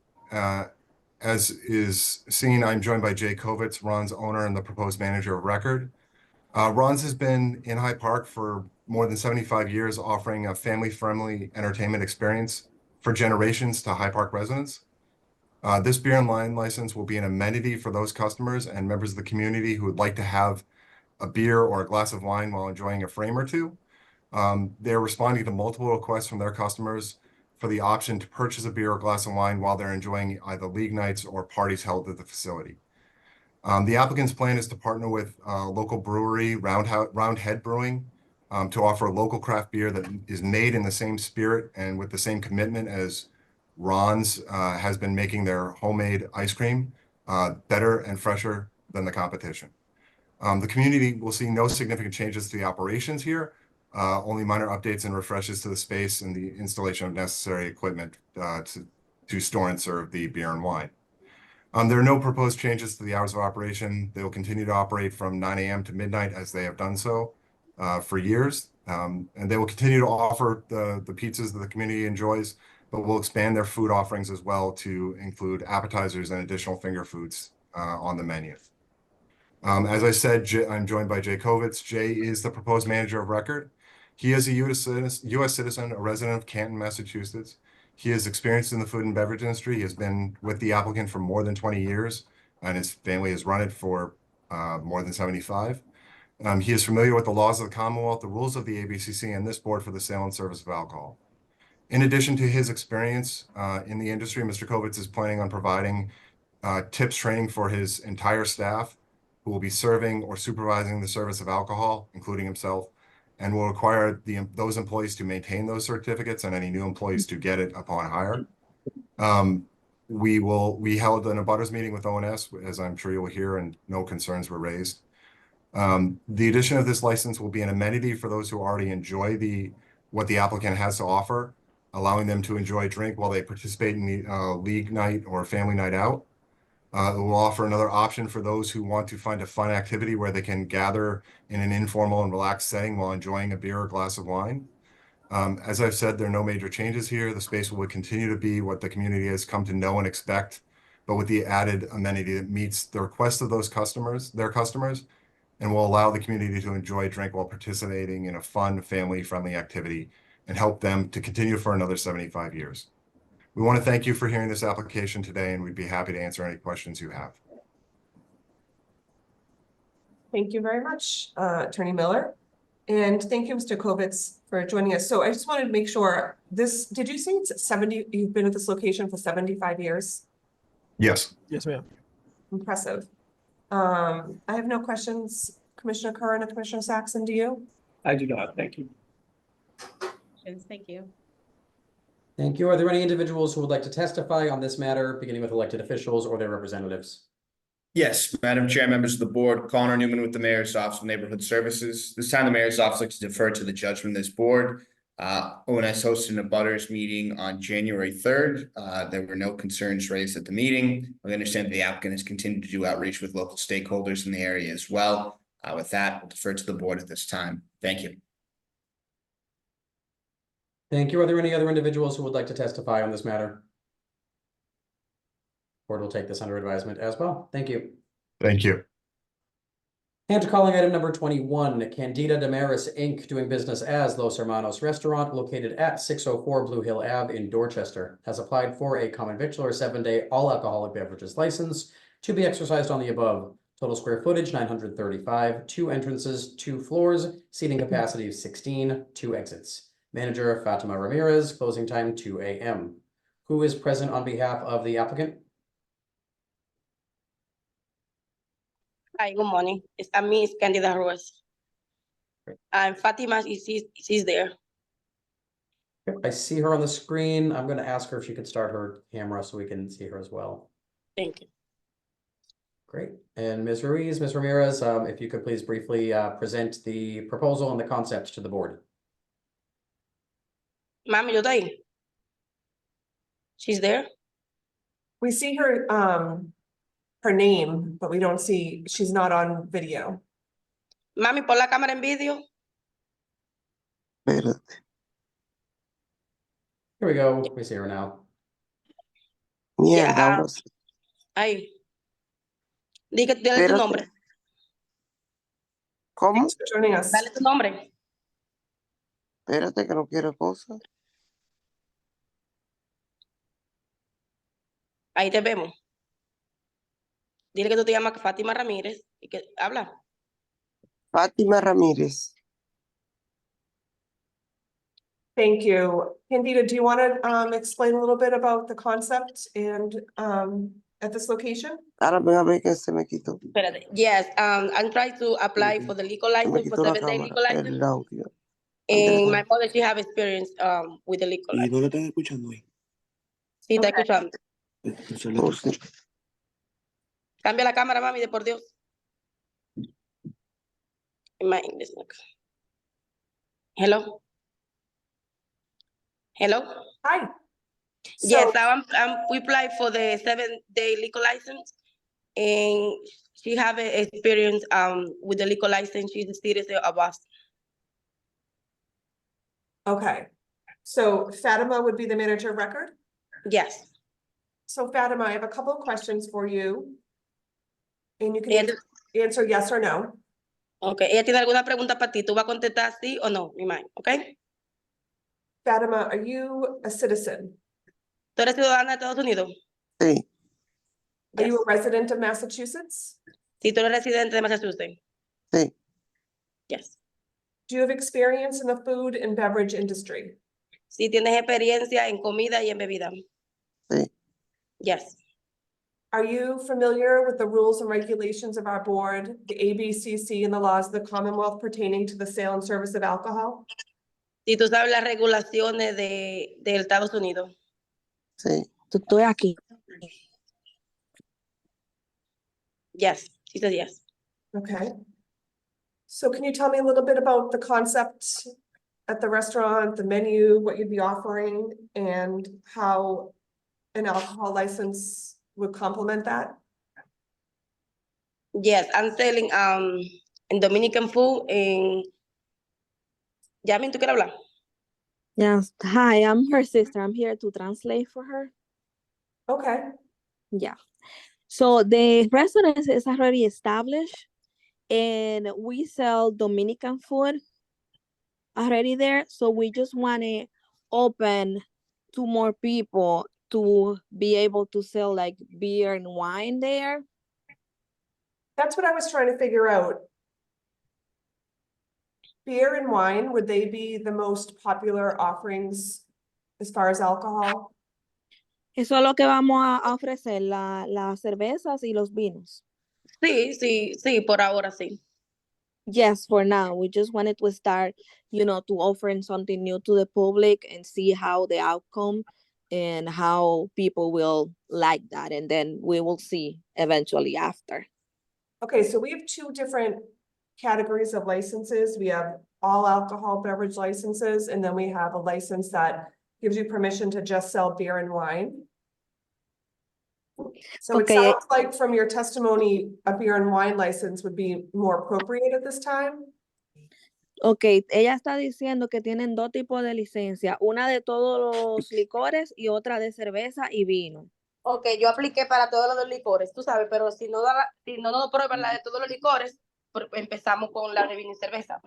[SPEAKER 13] is seen, I'm joined by Jay Kovitz, Ron's owner and the proposed manager of record. Ron's has been in Hyde Park for more than 75 years, offering a family-friendly entertainment experience for generations to Hyde Park residents. This beer and wine license will be an amenity for those customers and members of the community who would like to have a beer or a glass of wine while enjoying a frame or two. They're responding to multiple requests from their customers for the option to purchase a beer or glass of wine while they're enjoying either league nights or parties held at the facility. The applicant's plan is to partner with local brewery, Roundhead Brewing, to offer a local craft beer that is made in the same spirit and with the same commitment as Ron's has been making their homemade ice cream better and fresher than the competition. The community will see no significant changes to the operations here, only minor updates and refreshes to the space and the installation of necessary equipment to store and serve the beer and wine. There are no proposed changes to the hours of operation. They will continue to operate from 9 a.m. to midnight as they have done so for years. And they will continue to offer the pizzas that the community enjoys, but will expand their food offerings as well to include appetizers and additional finger foods on the menu. As I said, I'm joined by Jay Kovitz. Jay is the proposed manager of record. He is a U.S. citizen, a resident of Canton, Massachusetts. He is experienced in the food and beverage industry. He has been with the applicant for more than 20 years, and his family has run it for more than 75. He is familiar with the laws of the Commonwealth, the rules of the ABCC, and this board for the sale and service of alcohol. In addition to his experience in the industry, Mr. Kovitz is planning on providing tips training for his entire staff who will be serving or supervising the service of alcohol, including himself, and will require those employees to maintain those certificates and any new employees to get it upon hire. We held an abutters meeting with ONS, as I'm sure you'll hear, and no concerns were raised. The addition of this license will be an amenity for those who already enjoy what the applicant has to offer, allowing them to enjoy a drink while they participate in the league night or family night out. It will offer another option for those who want to find a fun activity where they can gather in an informal and relaxed setting while enjoying a beer or glass of wine. As I've said, there are no major changes here. The space will continue to be what the community has come to know and expect, but with the added amenity that meets the requests of their customers, and will allow the community to enjoy a drink while participating in a fun, family-friendly activity and help them to continue for another 75 years. We want to thank you for hearing this application today, and we'd be happy to answer any questions you have.
[SPEAKER 3] Thank you very much, Attorney Miller. And thank you, Mr. Kovitz, for joining us. So I just wanted to make sure did you say it's 70, you've been at this location for 75 years?
[SPEAKER 13] Yes.
[SPEAKER 6] Yes, ma'am.
[SPEAKER 3] Impressive. I have no questions. Commissioner Curran and Commissioner Saxon, do you?
[SPEAKER 6] I do not. Thank you.
[SPEAKER 7] Thank you.
[SPEAKER 2] Thank you. Are there any individuals who would like to testify on this matter, beginning with elected officials or their representatives?
[SPEAKER 21] Yes, Madam Chair, members of the board, Connor Newman with the Mayor's Office of Neighborhood Services. This time, the Mayor's Office likes to defer to the judgment of this board. ONS hosted an abutters meeting on January 3rd. There were no concerns raised at the meeting. We understand that the applicant has continued to do outreach with local stakeholders in the area as well. With that, we'll defer to the board at this time. Thank you.
[SPEAKER 2] Thank you. Are there any other individuals who would like to testify on this matter? Board will take this under advisement as well. Thank you.
[SPEAKER 13] Thank you.
[SPEAKER 2] And calling item number 21, Candida Damaris Inc., doing business as Los Hermanos Restaurant located at 604 Blue Hill Ave in Dorchester, has applied for a common victular 7-day all alcoholic beverages license to be exercised on the above. Total square footage 935, 2 entrances, 2 floors, seating capacity of 16, 2 exits. Manager Fatima Ramirez, closing time 2 a.m. Who is present on behalf of the applicant?
[SPEAKER 5] Hi, good morning. It's Candida Ruiz. And Fatima is there.
[SPEAKER 2] I see her on the screen. I'm going to ask her if she could start her camera so we can see her as well.
[SPEAKER 5] Thank you.
[SPEAKER 2] Great. And Ms. Ramirez, if you could please briefly present the proposal and the concept to the board.
[SPEAKER 5] Mami, yo estoy ahí. She's there.
[SPEAKER 3] We see her, her name, but we don't see, she's not on video.
[SPEAKER 5] Mami, pon la cámara en video.
[SPEAKER 2] Here we go. We see her now.
[SPEAKER 5] Yeah. Ahí. Dale tu nombre.
[SPEAKER 3] ¿Cómo? Thanks for joining us.
[SPEAKER 5] Dale tu nombre.
[SPEAKER 22] Espérate que no quiero cosas.
[SPEAKER 5] Ahí te vemos. Dile que tú te llamas Fátima Ramírez y que habla.
[SPEAKER 22] Fátima Ramírez.
[SPEAKER 3] Thank you. Candida, do you want to explain a little bit about the concept and at this location?
[SPEAKER 22] Ahora ven a ver que se me quitó.
[SPEAKER 5] Espérate. Yes, I'm trying to apply for the liquor license for 7-day liquor license.
[SPEAKER 22] El audio.
[SPEAKER 5] And my mother, she have experience with the liquor
[SPEAKER 22] ¿Y
[SPEAKER 5] license.
[SPEAKER 22] no lo están escuchando ahí?
[SPEAKER 5] Sí, está escuchando.
[SPEAKER 22] Oh, sí.
[SPEAKER 5] Cambia la cámara, mami, de por Dios. In my English. Hello. Hello.
[SPEAKER 3] Hi.
[SPEAKER 5] Yes, we applied for the 7-day liquor license, and she have experience with the liquor license. She's a citizen of Boston.
[SPEAKER 3] Okay. So Fatima would be the manager of record?
[SPEAKER 5] Yes.
[SPEAKER 3] So Fatima, I have a couple of questions for you. And you can answer yes or no.
[SPEAKER 5] Okay. Ella tiene alguna pregunta para ti. Tú vas a contestar sí o no, mi madre. Okay.
[SPEAKER 3] Fatima, are you a citizen?
[SPEAKER 5] ¿Tú eres ciudadana de Estados Unidos?
[SPEAKER 22] Sí.
[SPEAKER 3] Are you a resident of Massachusetts?
[SPEAKER 5] Sí, tú eres residente de Massachusetts.
[SPEAKER 22] Sí.
[SPEAKER 5] Yes.
[SPEAKER 3] Do you have experience in the food and beverage industry?
[SPEAKER 5] Sí, tienes experiencia en comida y en bebida.
[SPEAKER 22] Sí.
[SPEAKER 5] Yes.
[SPEAKER 3] Are you familiar with the rules and regulations of our board, the ABCC, and the laws of the Commonwealth pertaining to the sale and service of alcohol?
[SPEAKER 5] Si tú sabes las regulaciones de Estados Unidos.
[SPEAKER 22] Sí.
[SPEAKER 5] Estoy aquí. Yes, she said yes.
[SPEAKER 3] Okay. So can you tell me a little bit about the concept at the restaurant, the menu, what you'd be offering, and how an alcohol license would complement that?
[SPEAKER 5] Yes, I'm selling in Dominican food in Yamin, ¿tú quieres hablar?
[SPEAKER 23] Yes. Hi, I'm her sister. I'm here to translate for her.
[SPEAKER 3] Okay.
[SPEAKER 23] Yeah. So the restaurant is already established and we sell Dominican food already there. So we just want to open to more people to be able to sell like beer and wine there.
[SPEAKER 3] That's what I was trying to figure out. Beer and wine, would they be the most popular offerings as far as alcohol?
[SPEAKER 23] Eso es lo que vamos a ofrecer, las cervezas y los vinos.
[SPEAKER 5] Sí, por ahora sí.
[SPEAKER 23] Yes, for now. We just wanted to start, to offering something new to the public and see how the outcome and how people will like that. And then we will see eventually after.
[SPEAKER 3] Okay, so we have two different categories of licenses. We have all alcohol beverage licenses, and then we have a license that gives you permission to just sell beer and wine. So it sounds like from your testimony, a beer and wine license would be more appropriate at this time.
[SPEAKER 23] Okay, ella está diciendo que tienen dos tipos de licencia, una de todos los licores y otra de cerveza y vino.
[SPEAKER 5] Ok, yo apliqué para todos los licores, tú sabes, pero si no nos prueban la de todos los licores, empezamos con la de vino y cerveza.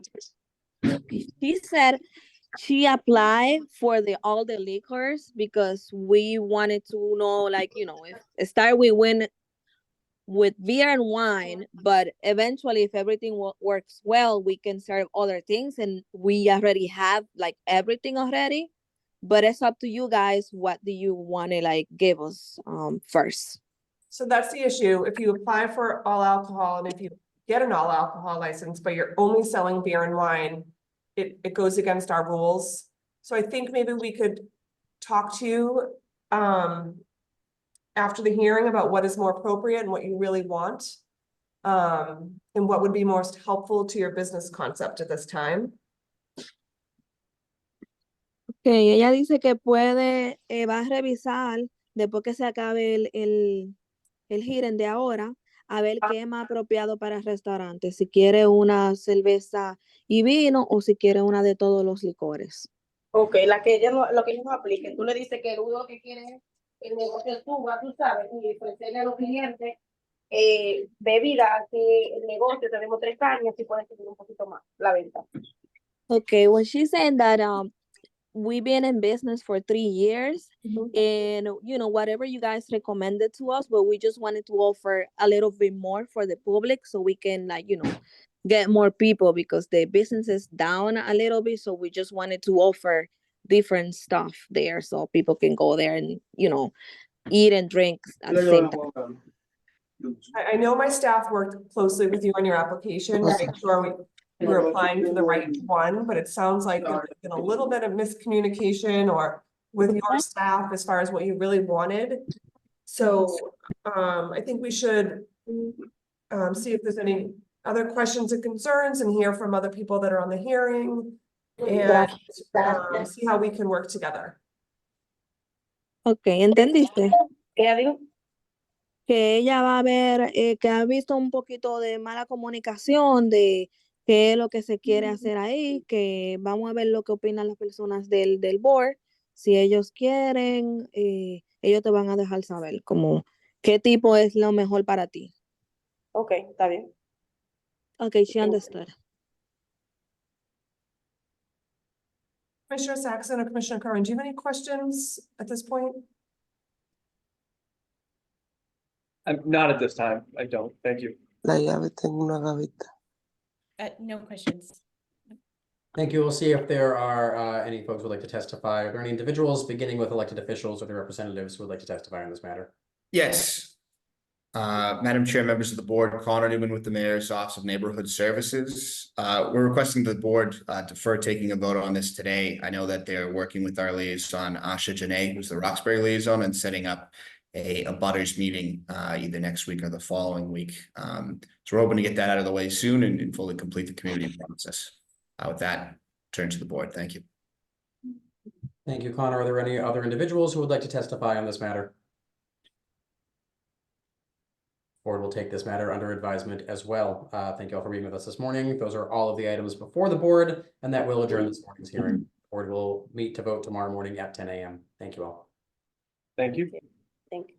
[SPEAKER 23] She said she applied for all the liquors because we wanted to know, like, if start with beer and wine, but eventually if everything works well, we can serve other things, and we already have like everything already, but it's up to you guys. What do you want to like give us first?
[SPEAKER 3] So that's the issue. If you apply for all alcohol and if you get an all alcohol license, but you're only selling beer and wine, it goes against our rules. So I think maybe we could talk to you after the hearing about what is more appropriate and what you really want. And what would be most helpful to your business concept at this time.
[SPEAKER 23] Okay, ella dice que puede, va a revisar después que se acabe el hearing de ahora, a ver qué es más apropiado para el restaurante, si quiere una cerveza y vino o si quiere una de todos los licores.
[SPEAKER 5] Ok, lo que ella no aplique, tú le dices que lo que quiere es el negocio suba, tú sabes, y ofrecerle a los clientes bebidas, que el negocio tenemos 3 años y puede subir un poquito más la venta.
[SPEAKER 23] Okay, well, she's saying that we've been in business for 3 years, and whatever you guys recommended to us, but we just wanted to offer a little bit more for the public so we can get more people, because the business is down a little bit, so we just wanted to offer different stuff there so people can go there and eat and drink at the same time.
[SPEAKER 3] I know my staff worked closely with you on your application to make sure you were applying for the right one, but it sounds like there's been a little bit of miscommunication or with your staff as far as what you really wanted. So I think we should see if there's any other questions and concerns and hear from other people that are on the hearing and see how we can work together.
[SPEAKER 23] Okay, ¿entendiste?
[SPEAKER 5] ¿Qué digo?
[SPEAKER 23] Que ella va a ver, que ha visto un poquito de mala comunicación de qué es lo que se quiere hacer ahí, que vamos a ver lo que opinan las personas del board. Si ellos quieren, ellos te van a dejar saber como qué tipo es lo mejor para ti.
[SPEAKER 5] Ok, está bien.
[SPEAKER 23] Okay, she understood.
[SPEAKER 3] Commissioner Saxon or Commissioner Curran, do you have any questions at this point?
[SPEAKER 6] Not at this time. I don't. Thank you.
[SPEAKER 22] La llave tengo una gaveta.
[SPEAKER 7] No questions.
[SPEAKER 2] Thank you. We'll see if there are any folks who would like to testify. Are there any individuals, beginning with elected officials or their representatives, who would like to testify on this matter?
[SPEAKER 21] Yes. Madam Chair, members of the board, Connor Newman with the Mayor's Office of Neighborhood Services. We're requesting the board defer taking a vote on this today. I know that they're working with our liaison, Asha Janae, who's the Roxbury liaison, and setting up a butters meeting either next week or the following week. So we're hoping to get that out of the way soon and fully complete the community process. With that, turn to the board. Thank you.
[SPEAKER 2] Thank you, Connor. Are there any other individuals who would like to testify on this matter? Board will take this matter under advisement as well. Thank you all for being with us this morning. Those are all of the items before the board, and that will adjourn this morning's hearing. The board will meet to vote tomorrow morning at 10 a.m. Thank you all.
[SPEAKER 6] Thank you.
[SPEAKER 5] Thank you.